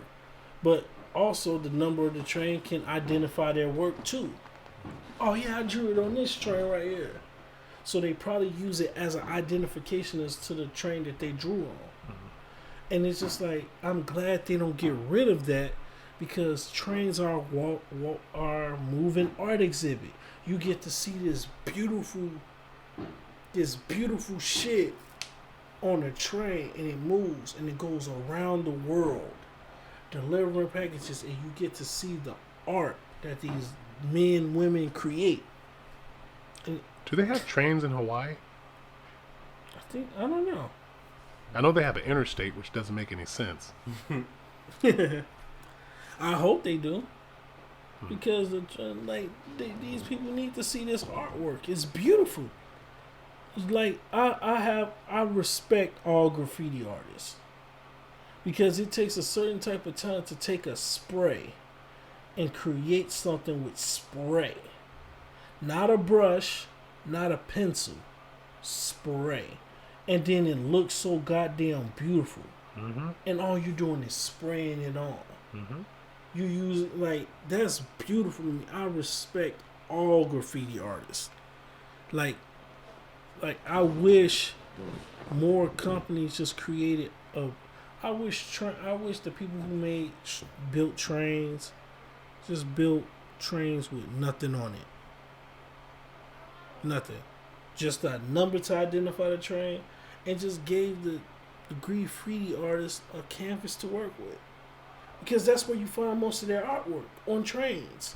but also the number of the train can identify their work too. Oh yeah, I drew it on this train right here. So they probably use it as an identification as to the train that they drew on. Mm-hmm. And it's just like, I'm glad they don't get rid of that, because trains are moving art exhibit. You get to see this beautiful shit on a train, and it moves and it goes around the world, delivering packages, and you get to see the art that these men, women create. And do they have trains in Hawaii? I don't know. I know they have an interstate, which doesn't make any sense. I hope they do, because these people need to see this artwork. It's beautiful. It's like, I respect all graffiti artists, because it takes a certain type of talent to take a spray and create something with spray. Not a brush, not a pencil. Spray. And then it looks so goddamn beautiful. Mm-hmm. And all you're doing is spraying it on. Mm-hmm. You use it, like, that's beautiful to me. I respect all graffiti artists. Like I wish more companies just created I wish the people who built trains just built trains with nothing on it. Nothing. Just a number to identify the train, and just gave the graffiti artists a canvas to work with. Because that's where you find most of their artwork, on trains.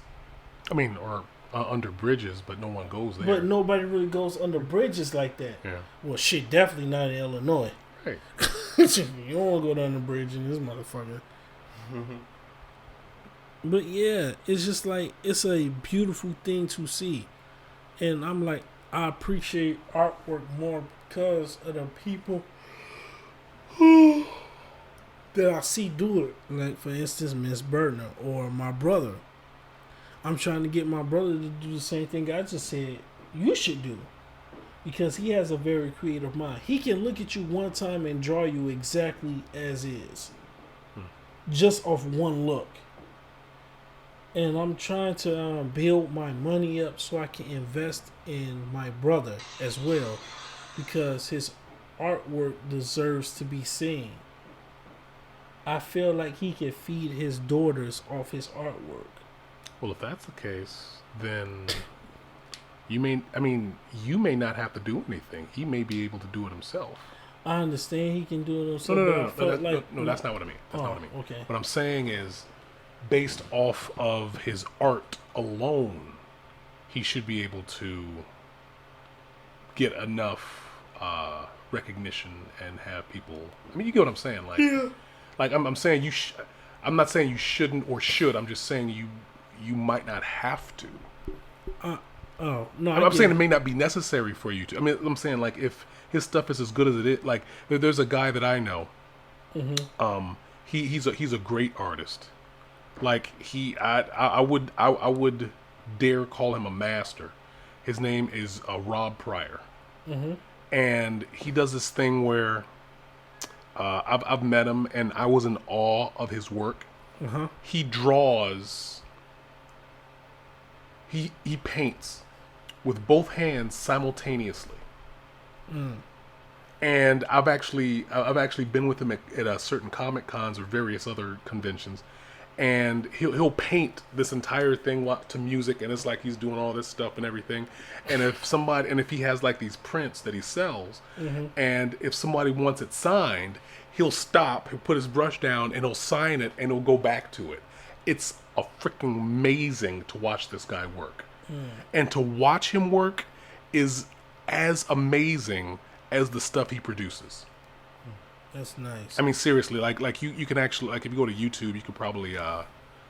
I mean, or under bridges, but no one goes there. But nobody really goes under bridges like that. Yeah. Well, shit, definitely not in Illinois. Right. You don't want to go down the bridge in this motherfucker. But yeah, it's just like, it's a beautiful thing to see. And I'm like, I appreciate artwork more because of the people that I see do it. Like, for instance, Miss Bertner or my brother. I'm trying to get my brother to do the same thing I just said you should do, because he has a very creative mind. He can look at you one time and draw you exactly as is, just off one look. And I'm trying to build my money up so I can invest in my brother as well, because his artwork deserves to be seen. I feel like he can feed his daughters off his artwork. Well, if that's the case, then you may not have to do anything. He may be able to do it himself. I understand he can do it himself. No, that's not what I mean. That's not what I mean. Okay. What I'm saying is, based off of his art alone, he should be able to get enough recognition and have people. I mean, you get what I'm saying? Like, like I'm saying you. I'm not saying you shouldn't or should. I'm just saying you might not have to. Oh no! I'm saying it may not be necessary for you to. I mean, I'm saying like if his stuff is as good as it is, like there's a guy that I know. Mm-hmm. He's a great artist. Like I would dare call him a master. His name is Rob Pryor, and he does this thing where I've met him and I was in awe of his work. He draws. He paints with both hands simultaneously. And I've actually been with him at certain Comic Cons or various other conventions, and he'll paint this entire thing to music, and it's like he's doing all this stuff and everything. And if he has like these prints that he sells, and if somebody wants it signed, he'll stop, he'll put his brush down, and he'll sign it, and he'll go back to it. It's a freaking amazing to watch this guy work. And to watch him work is as amazing as the stuff he produces. That's nice. I mean, seriously, like you can actually, like if you go to YouTube, you could probably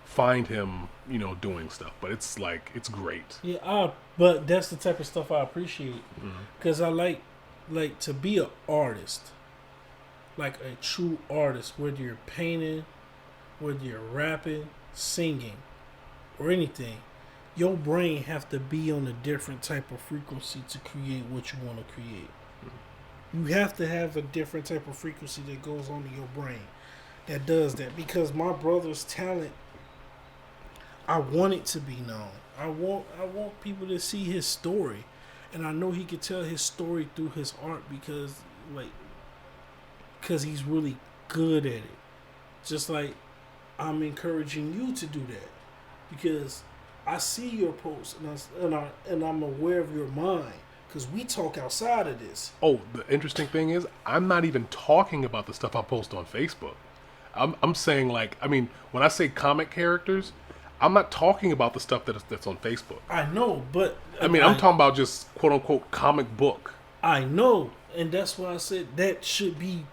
find him, doing stuff. But it's great. Yeah, but that's the type of stuff I appreciate, because I like to be an artist, like a true artist, whether you're painting, whether you're rapping, singing, or anything. Your brain have to be on a different type of frequency to create what you want to create. You have to have a different type of frequency that goes on in your brain that does that. Because my brother's talent, I want it to be known. I want people to see his story, and I know he can tell his story through his art because he's really good at it. Just like I'm encouraging you to do that, because I see your posts and I'm aware of your mind, because we talk outside of this. Oh, the interesting thing is, I'm not even talking about the stuff I post on Facebook. I'm saying, like, I mean, when I say comic characters, I'm not talking about the stuff that's on Facebook. I know, but I mean, I'm talking about just quote unquote comic book. I know, and that's why I said that should be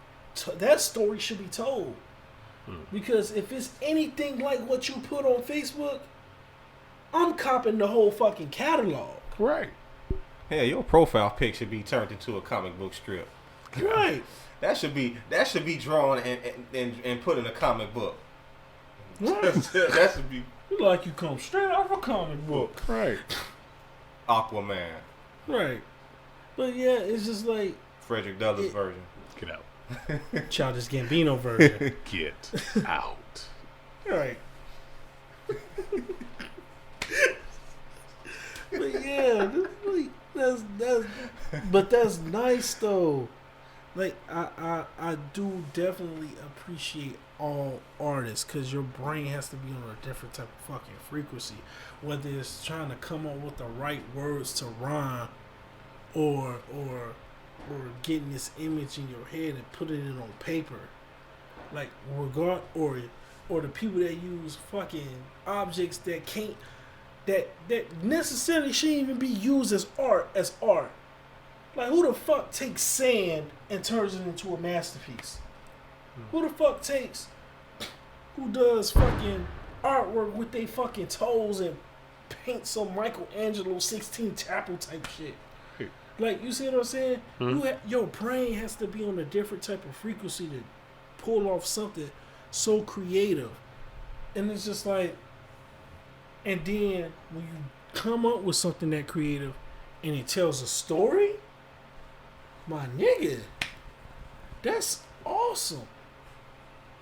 that story should be told. Because if it's anything like what you put on Facebook, I'm copping the whole fucking catalog. Right. Yeah, your profile pic should be turned into a comic book strip. Right. That should be drawn and put in a comic book. Right. That should be like you come straight off a comic book. Right. Aquaman. Right. But yeah, it's just like Frederick Douglass version. Get out. Childish Gambino version. Get out. Right. But yeah, that's nice though. Like I do definitely appreciate all artists, because your brain has to be on a different type of fucking frequency. Whether it's trying to come up with the right words to rhyme, or getting this image in your head and putting it on paper, like or the people that use fucking objects that can't that necessarily shouldn't even be used as art. Like, who the fuck takes sand and turns it into a masterpiece? Who the fuck who does fucking artwork with their fucking toes and paint some Michelangelo 16 Chapel type shit? Like, you see what I'm saying? Your brain has to be on a different type of frequency to pull off something so creative. And it's just like, and then when you come up with something that creative and it tells a story, my nigga, that's awesome.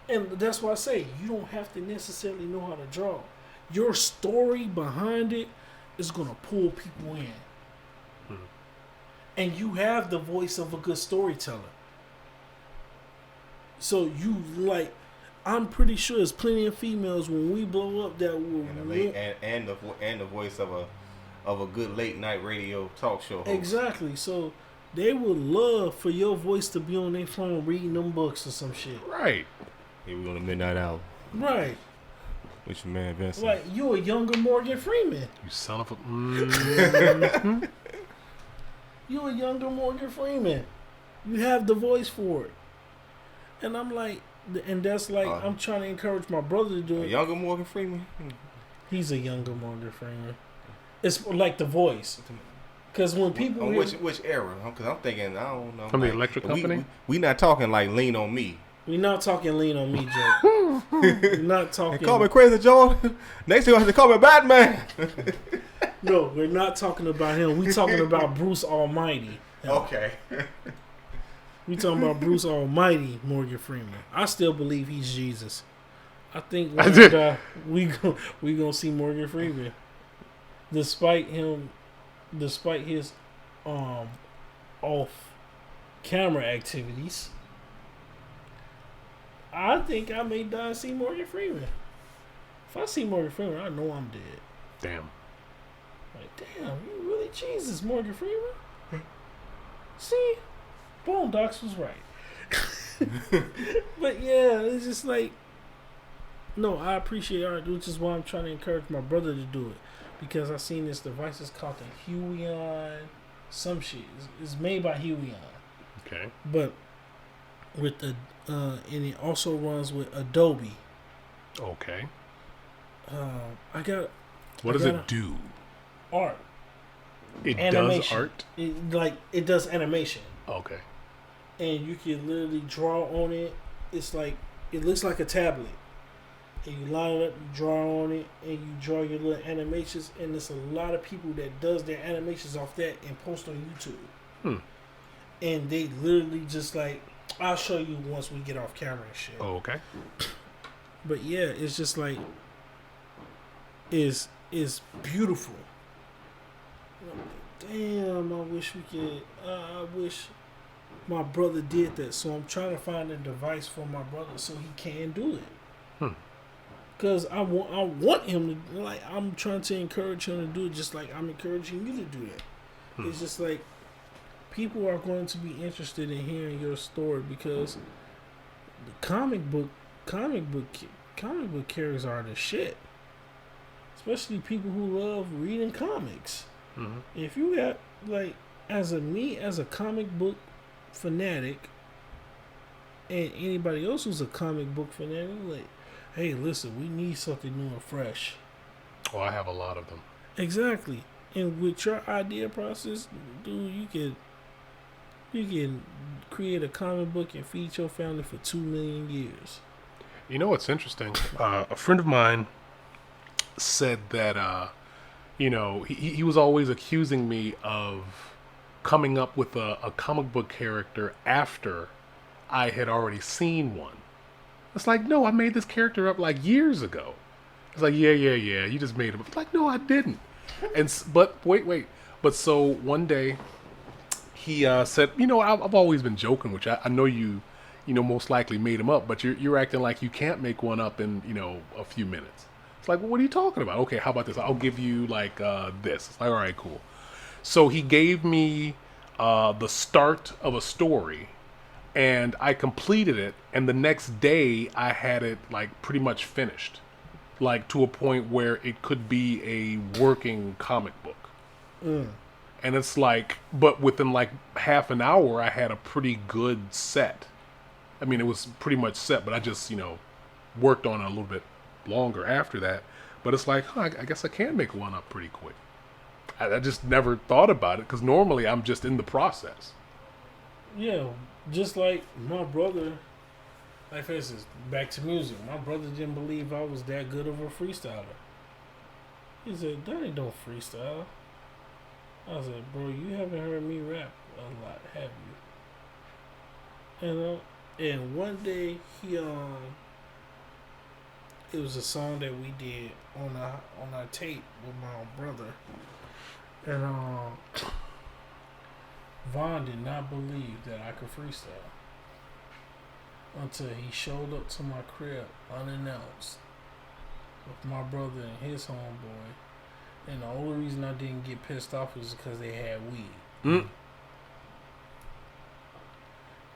And that's why I say, you don't have to necessarily know how to draw. Your story behind it is going to pull people in. And you have the voice of a good storyteller. So you, like, I'm pretty sure there's plenty of females when we blow up that will and the voice of a good late night radio talk show host. Exactly. So they would love for your voice to be on their phone reading them books or some shit. Right. Here we on the midnight hour. Right. Which man, Vincent? Like, you a younger Morgan Freeman. You son of a. You a younger Morgan Freeman. You have the voice for it. And I'm like, and that's like, I'm trying to encourage my brother to do it. A younger Morgan Freeman? He's a younger Morgan Freeman. It's like the voice. Because when people... Which era? Because I'm thinking, I don't know. From the electric company? We not talking like Lean on Me. We're not talking Lean on Me, Joe. We're not talking... They call me Crazy Joe. Next thing I have to call me Batman. No, we're not talking about him. We're talking about Bruce Almighty. Okay. We talking about Bruce Almighty Morgan Freeman. I still believe he's Jesus. I think we gonna see Morgan Freeman, despite his off camera activities. I think I may die and see Morgan Freeman. If I see Morgan Freeman, I know I'm dead. Damn. Like, damn, you really Jesus, Morgan Freeman? See? Boondocks was right. But yeah, it's just like, no, I appreciate art, which is why I'm trying to encourage my brother to do it. Because I seen this device, it's called the Huion, some shit. It's made by Huion. Okay. But with the, and it also runs with Adobe. Okay. What does it do? Art. It animation. Does art? It does animation. Okay. And you can literally draw on it. It's like, it looks like a tablet. And you line it up, you draw on it, and you draw your little animations. And there's a lot of people that does their animations off that and post on YouTube. And they literally just like, I'll show you once we get off camera and shit. Oh, okay. But yeah, it's just like, it's beautiful. Damn, I wish we could. I wish my brother did that. So I'm trying to find a device for my brother so he can do it. Because I want him to, like, I'm trying to encourage him to do it just like I'm encouraging you to do that. It's just like, people are going to be interested in hearing your story because the comic book characters are the shit. Especially people who love reading comics. If you got, like, as a comic book fanatic, and anybody else who's a comic book fanatic, like, hey, listen, we need something new and fresh. Oh, I have a lot of them. Exactly. And with your idea process, dude, you can create a comic book and feed your family for 2 million years. You know what's interesting? A friend of mine said that, he was always accusing me of coming up with a comic book character after I had already seen one. It's like, no, I made this character up like years ago. It's like, yeah, you just made him up. It's like, no, I didn't. But wait. But so one day he said, I've always been joking, which I know you most likely made him up, but you're acting like you can't make one up in, a few minutes. It's like, well, what are you talking about? Okay, how about this? I'll give you like this. It's like, all right, cool. So he gave me the start of a story, and I completed it, and the next day I had it like pretty much finished, like to a point where it could be a working comic book. And it's like, but within like half an hour, I had a pretty good set. I mean, it was pretty much set, but I just, worked on it a little bit longer after that. But it's like, I guess I can make one up pretty quick. I just never thought about it because normally I'm just in the process. Yeah, just like my brother, like for instance, back to music. My brother didn't believe I was that good of a freestyler. He said, "Daddy don't freestyle." I said, "Bro, you haven't heard me rap a lot, have you?" And one day he it was a song that we did on our tape with my brother, and Vaughn did not believe that I could freestyle until he showed up to my crib unannounced with my brother and his homeboy. And the only reason I didn't get pissed off was because they had weed.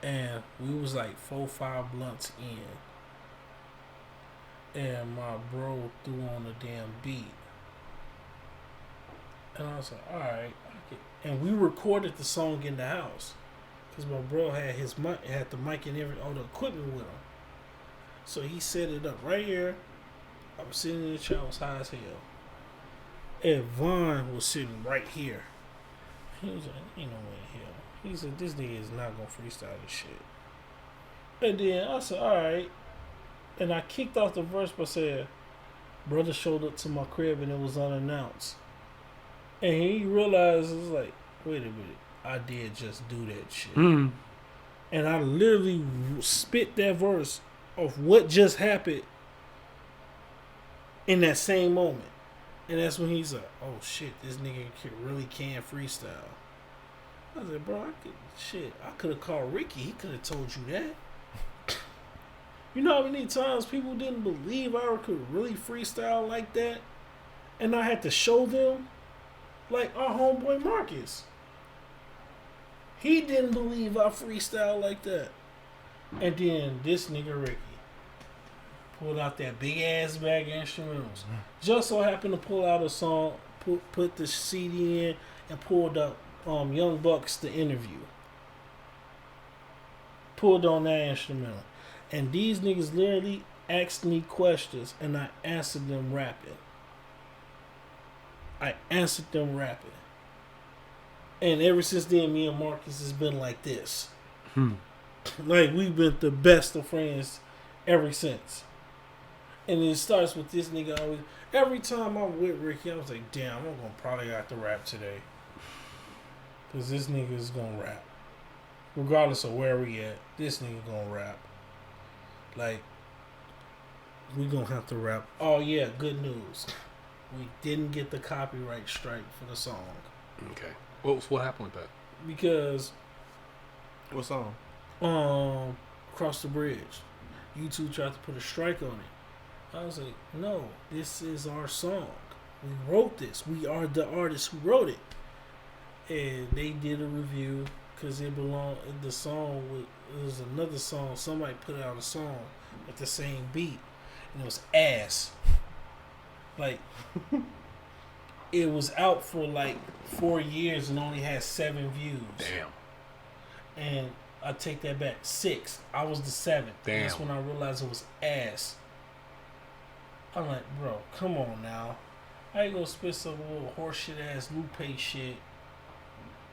And we was like 4-5 blunts in. and my bro threw on a damn beat. And I was like, alright. And we recorded the song in the house. Because my bro had his mic, had the mic and all the equipment with him. So he set it up right here. I was sitting in the chair, I was high as hell. And Vaughn was sitting right here. He was like, ain't no way in hell. He said, this nigga is not going to freestyle this shit. And then I said, alright. And I kicked off the verse by saying, brother showed up to my crib and it was unannounced. And he realized, it was like, wait a minute, I did just do that shit. Mm. And I literally spit that verse of what just happened in that same moment. And that's when he's like, oh shit, this nigga really can freestyle. I said, bro, I could have called Ricky. He could have told you that. You know how many times people didn't believe I could really freestyle like that? And I had to show them. Like our homeboy Marcus. He didn't believe I freestyle like that. And then this nigga Ricky pulled out that big ass bag of instrumentals. Just so happened to pull out a song, put the CD in, and pulled up Young Buck's The Interview. Pulled on that instrumental. And these niggas literally asked me questions and I answered them rapping. And ever since then, me and Marcus has been like this. Like, we've been the best of friends ever since. And it starts with this nigga always. Every time I'm with Ricky, I was like, damn, I'm gonna probably have to rap today. Because this nigga is gonna rap. Regardless of where we at, this nigga gonna rap. Like, we gonna have to rap. Oh, yeah, good news. We didn't get the copyright strike for the song. Okay. What happened with that? Because what song? Cross the Bridge. YouTube tried to put a strike on it. I was like, no, this is our song. We wrote this. We are the artists who wrote it. And they did a review because it belonged. The song was another song. Somebody put out a song with the same beat, and it was ass. Like, it was out for like 4 years and only had 7 views. Damn. And I take that back, 6. I was the 7th. Damn. That's when I realized it was ass. I'm like, bro, come on now. I ain't gonna spit some little horseshit ass Lupe shit.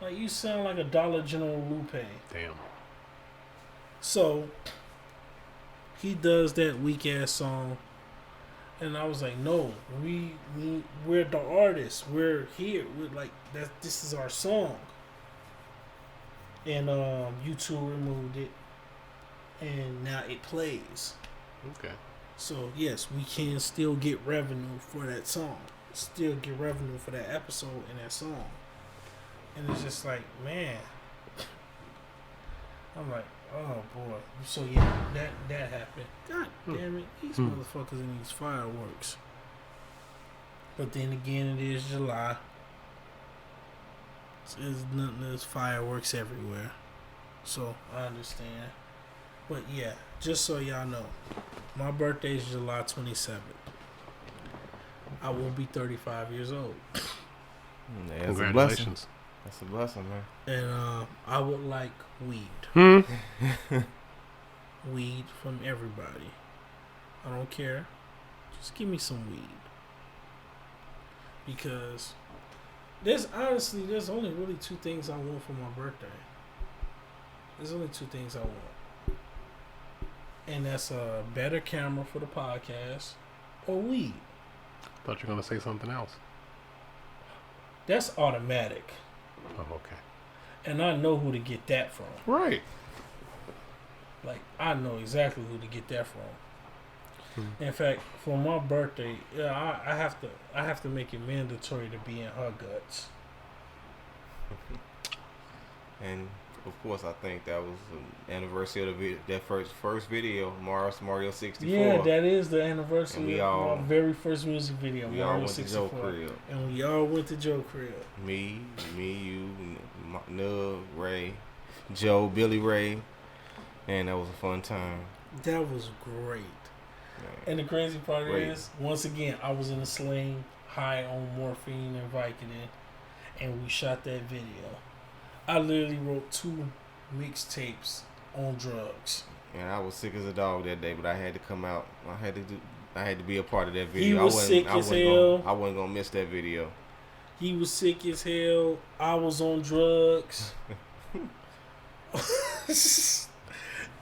Like, you sound like a Dollar General Lupe. Damn. So he does that weak ass song. And I was like, no, we're the artists. We're here. We're like that. This is our song. And YouTube removed it, and now it plays. Okay. So yes, we can still get revenue for that song. Still get revenue for that episode and that song. And it's just like, man. I'm like, oh boy. So yeah, that happened. God damn it, these motherfuckers in these fireworks. But then again, it is July. There's nothing. There's fireworks everywhere. So I understand. But yeah, just so y'all know, my birthday is July 27th. I will be 35 years old. That's Congratulations. That's a blessing, man. And I would like weed. Weed from everybody. I don't care. Just give me some weed. Because there's only really 2 things I want for my birthday. There's only 2 things I want. And that's a better camera for the podcast or weed. Thought you were going to say something else. That's automatic. Oh, okay. And I know who to get that from. Right. Like, I know exactly who to get that from. In fact, for my birthday, I have to make it mandatory to be in her guts. And of course, I think that was the anniversary of that first video, Mario 64. Yeah, that is the anniversary of my very first music video, we Mario all went 64. to Joe crib. And we all went to Joe crib. Me, you, Nug, Ray, Joe, Billy Ray, and that was a fun time. That was great. And the crazy part is, once again, I was in a sling, high on morphine and Vicodin, and we shot that video. I literally wrote 2 mixtapes on drugs. And I was sick as a dog that day, but I had to come out. I had to be a part of that video. He was sick as hell. I wasn't gonna miss that video. He was sick as hell. I was on drugs.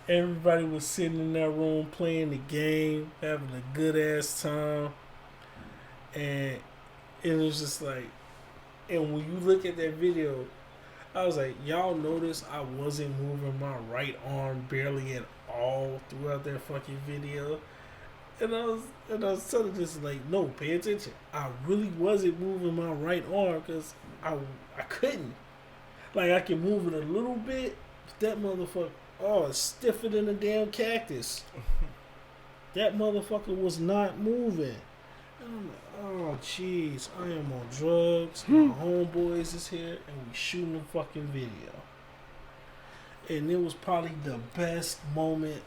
Everybody was sitting in that room playing the game, having a good ass time. And it was just like, and when you look at that video, I was like, y'all notice I wasn't moving my right arm barely at all throughout that fucking video. And I was telling this like, no, pay attention. I really wasn't moving my right arm because I couldn't. Like, I can move it a little bit. That motherfucker, it's stiffer than a damn cactus. That motherfucker was not moving. And I'm like, oh, jeez, I am on drugs. My homeboys is here, and we shooting a fucking video. And it was probably the best moment,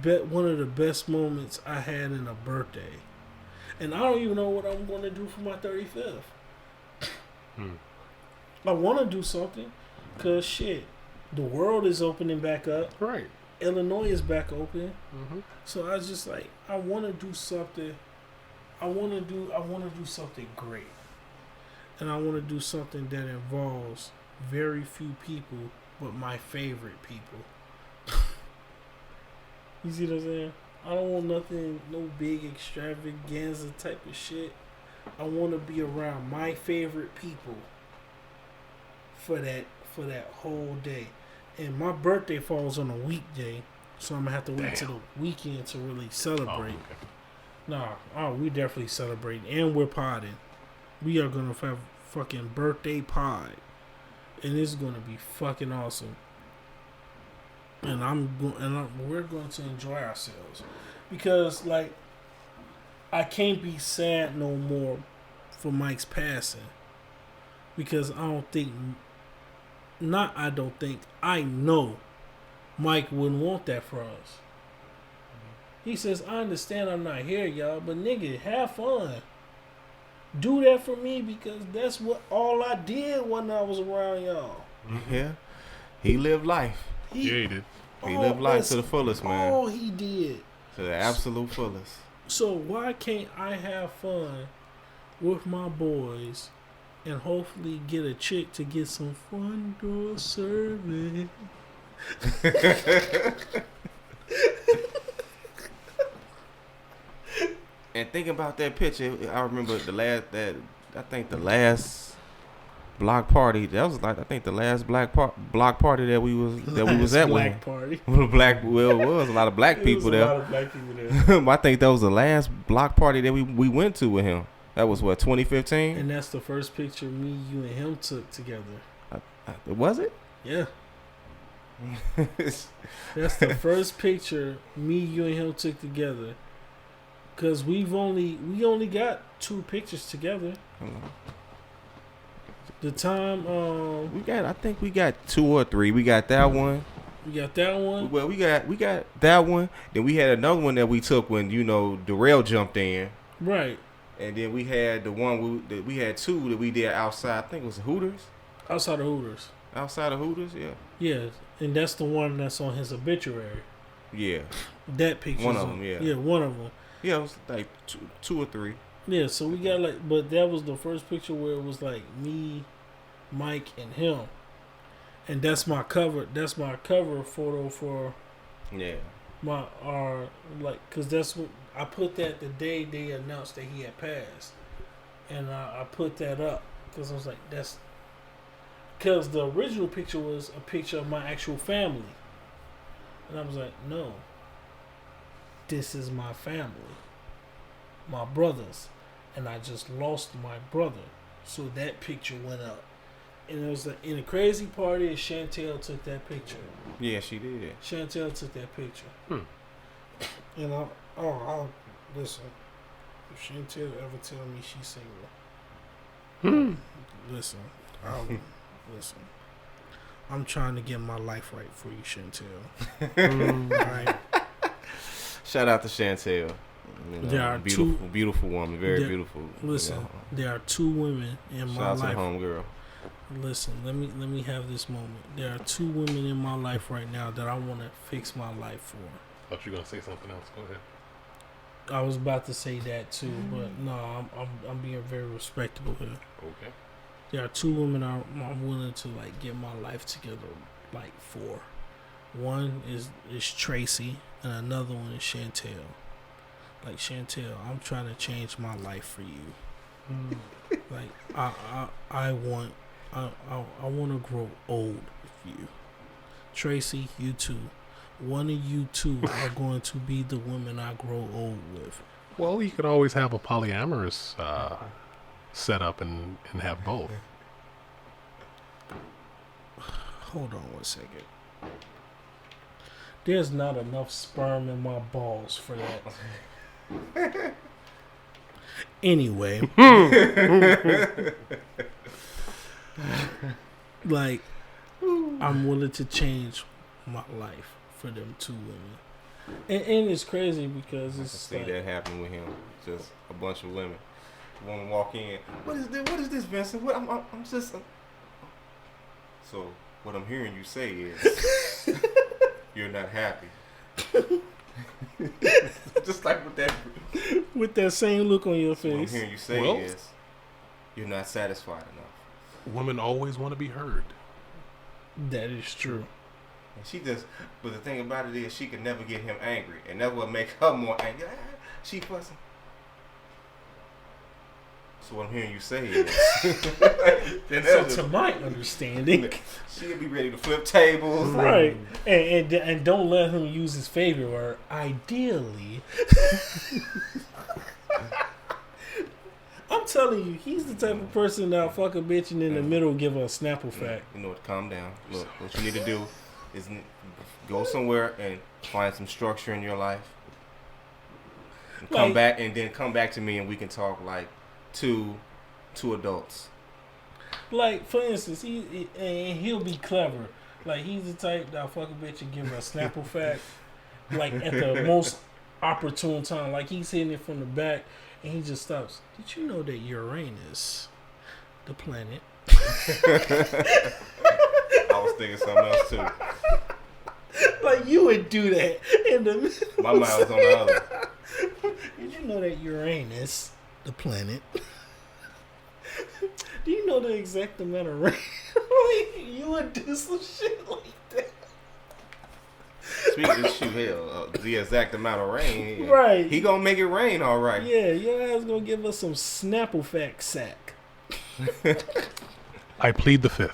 one of the best moments I had in a birthday. And I don't even know what I'm going to do for my 35th. I want to do something, because shit, the world is opening back up. Right. Illinois is back open. Mm-hmm. So I was just like, I want to do something. I want to do something great. And I want to do something that involves very few people, but my favorite people. You see what I'm saying? I don't want nothing, no big extravaganza type of shit. I want to be around my favorite people for that whole day. And my birthday falls on a weekday, so I'm gonna have to wait till the weekend to really celebrate. We definitely celebrate, and we're podding. We are gonna have fucking birthday pod, and it's gonna be fucking awesome. And we're going to enjoy ourselves, because like, I can't be sad no more for Mike's passing, because I know Mike wouldn't want that for us. He says, I understand I'm not here, y'all, but nigga, have fun. Do that for me, because that's what all I did when I was around y'all. Yeah. He lived life. He did. He lived life to the fullest, man. All he did. To the absolute fullest. So why can't I have fun with my boys and hopefully get a chick to get some front door service? And think about that picture. I remember the last block party. That was like, I think the last block party that we was at. Black party. It was a lot of black people there. I think that was the last block party that we went to with him. That was what, 2015? And that's the first picture me, you, and him took together. Was it? Yeah. That's the first picture me, you, and him took together. Cause we only got 2 pictures together. The time I think we got 2 or 3. We got that one. We got that one. Well, we got that one. Then we had another one that we took when Darrell jumped in. Right. And then we had the one we had 2 that we did outside. I think it was Hooters. Outside of Hooters. Outside of Hooters, yeah. Yeah, and that's the one that's on his obituary. Yeah. That picture. One of them, yeah. Yeah, one of them. Yeah, it was like 2 or 3. Yeah, so we got but that was the first picture where it was like me, Mike, and him, and that's my cover. That's my cover photo for. Yeah. Cause that's what I put that the day they announced that he had passed, and I put that up because I was like, because the original picture was a picture of my actual family, and I was like, no. This is my family, my brothers, and I just lost my brother, so that picture went up, and it was in a crazy party. Chantel took that picture. Yeah, she did. Chantel took that picture, and I'll listen. If Chantel ever tell me she's single, listen. Listen. I'm trying to get my life right for you, Chantel. Right. Shout out to Chantel. There are beautiful woman, very beautiful. Listen, there are 2 women in my life. Shout out to the homegirl. Listen, let me have this moment. There are 2 women in my life right now that I want to fix my life for. I thought you were gonna say something else. Go ahead. I was about to say that too, but no, I'm being very respectable here. Okay. There are 2 women I'm willing to like get my life together like for. One is Tracy, and another one is Chantel. Like, Chantel, I'm trying to change my life for you. Like, I want to grow old with you. Tracy, you too. One of you 2 are going to be the women I grow old with. Well, you could always have a polyamorous setup and have both. Hold on 1 second. There's not enough sperm in my balls for that. Anyway. Like, I'm willing to change my life for them 2 women. And it's crazy because it's I can see that happen with him. Just a bunch of women. Woman walk in. What is this, Vincent? What I'm just. So what I'm hearing you say is you're not happy. Just like with that same look on your face. What I'm hearing you say is you're not satisfied enough. Women always want to be heard. That is true. And but the thing about it is she could never get him angry, and that would make her more angry. She fussing. So what I'm hearing you say is, so to my understanding, she'll be ready to flip tables, right? And don't let him use his favorite word. Ideally, I'm telling you, he's the type of person that'll fuck a bitch and in the middle give her a Snapple fact. You know what? Calm down. Look, what you need to do is go somewhere and find some structure in your life. And come back to me, and we can talk like two adults. Like, for instance, he'll be clever. Like, he's the type that'll fuck a bitch and give her a Snapple fact, like at the most opportune time. Like, he's hitting it from the back, and he just stops. Did you know that Uranus, the planet? I was thinking something else too. Like, you would do that in the middle. My mind was on the other. Did you know that Uranus, the planet? Do you know the exact amount of rain? You would do some shit like that. Speaking of the exact amount of rain, right? He gonna make it rain, all right. Yeah, your ass gonna give us some Snapple fact sack. I plead the 5th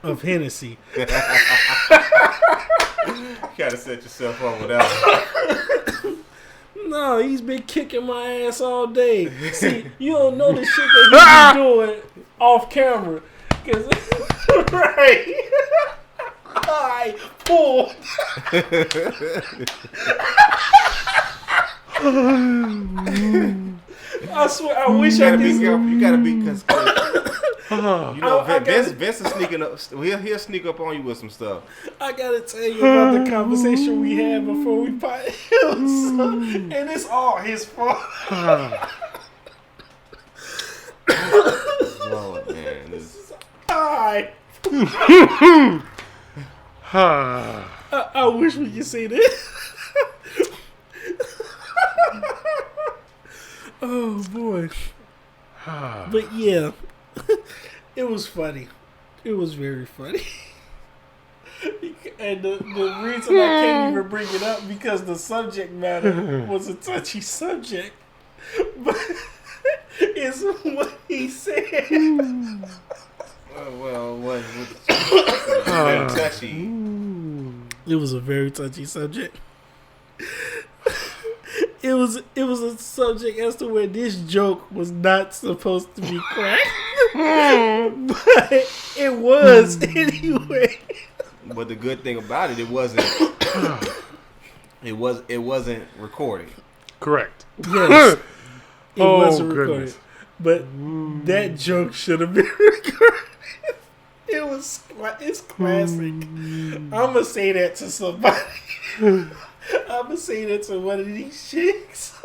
of Hennessy. You gotta set yourself up with that. No, he's been kicking my ass all day. See, you don't know the shit that he's been doing off camera. Right. I pulled. I swear, I wish I could. You gotta be because you know Vince is sneaking up. He'll sneak up on you with some stuff. I gotta tell you about the conversation we had before we potted him, and it's all his fault. Lord, man, this is I wish we could see this. Oh boy. But yeah, it was funny. It was very funny. And the reason I can't even bring it up because the subject matter was a touchy subject. But it's what he said. Well, what touchy? It was a very touchy subject. It was a subject as to where this joke was not supposed to be cracked, but it was anyway. But the good thing about it, it wasn't recorded. Correct. Yes, it wasn't recorded. Goodness. But that joke should have been recorded. It's classic. I'm gonna say that to somebody. I'ma say that to one of these chicks.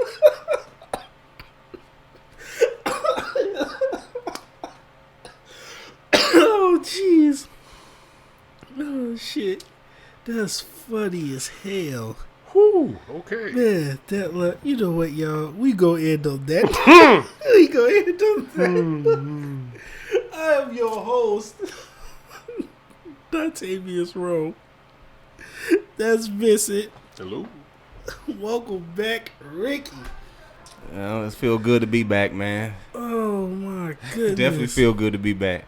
Oh jeez. Oh shit. That's funny as hell. Whew, okay. Man, you know what, y'all? We go end on that. We go end on that. I am your host, Dontavious Rowe. That's Vincent. Hello. Welcome back, Ricky. It feel good to be back, man. Oh my goodness. Definitely feel good to be back.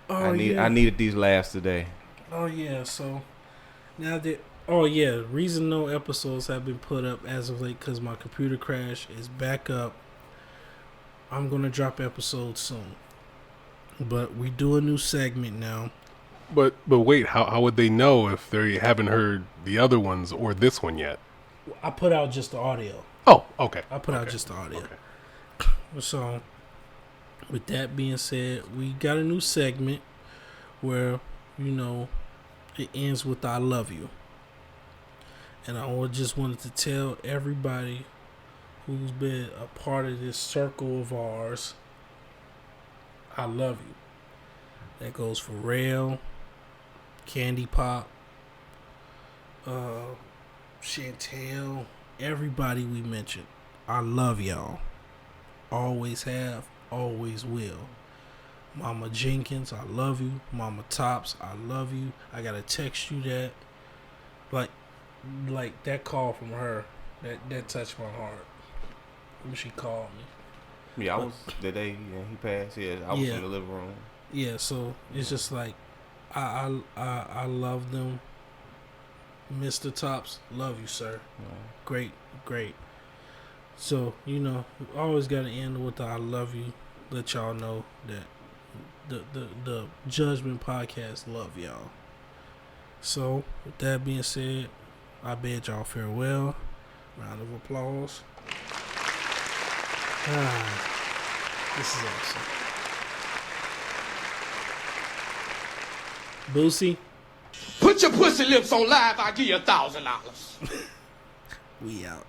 Oh, I needed these laughs today. Oh yeah, so now that reason no episodes have been put up as of late because my computer crash is back up. I'm gonna drop episodes soon, but we do a new segment now. But wait, how would they know if they haven't heard the other ones or this one yet? I put out just the audio. Oh, okay. I put out just the audio. Okay. So, with that being said, we got a new segment where, it ends with I love you. And I just wanted to tell everybody who's been a part of this circle of ours, I love you. That goes for Rail, Candy Pop, Chantel, everybody we mentioned. I love y'all. Always have, always will. Mama Jenkins, I love you. Mama Tops, I love you. I gotta text you that. Like that call from her, that touched my heart when she called me. Yeah, I was the day he passed. Yeah, I was in the living room. Yeah, so it's just like I love them. Mr. Tops, love you, sir. Yeah. Great. So, we always gotta end with the I love you. Let y'all know that the Judgment Podcast love y'all. So, with that being said, I bid y'all farewell. Round of applause. This is awesome. Boosie. Put your pussy lips on live, I'll give you $1,000. We out.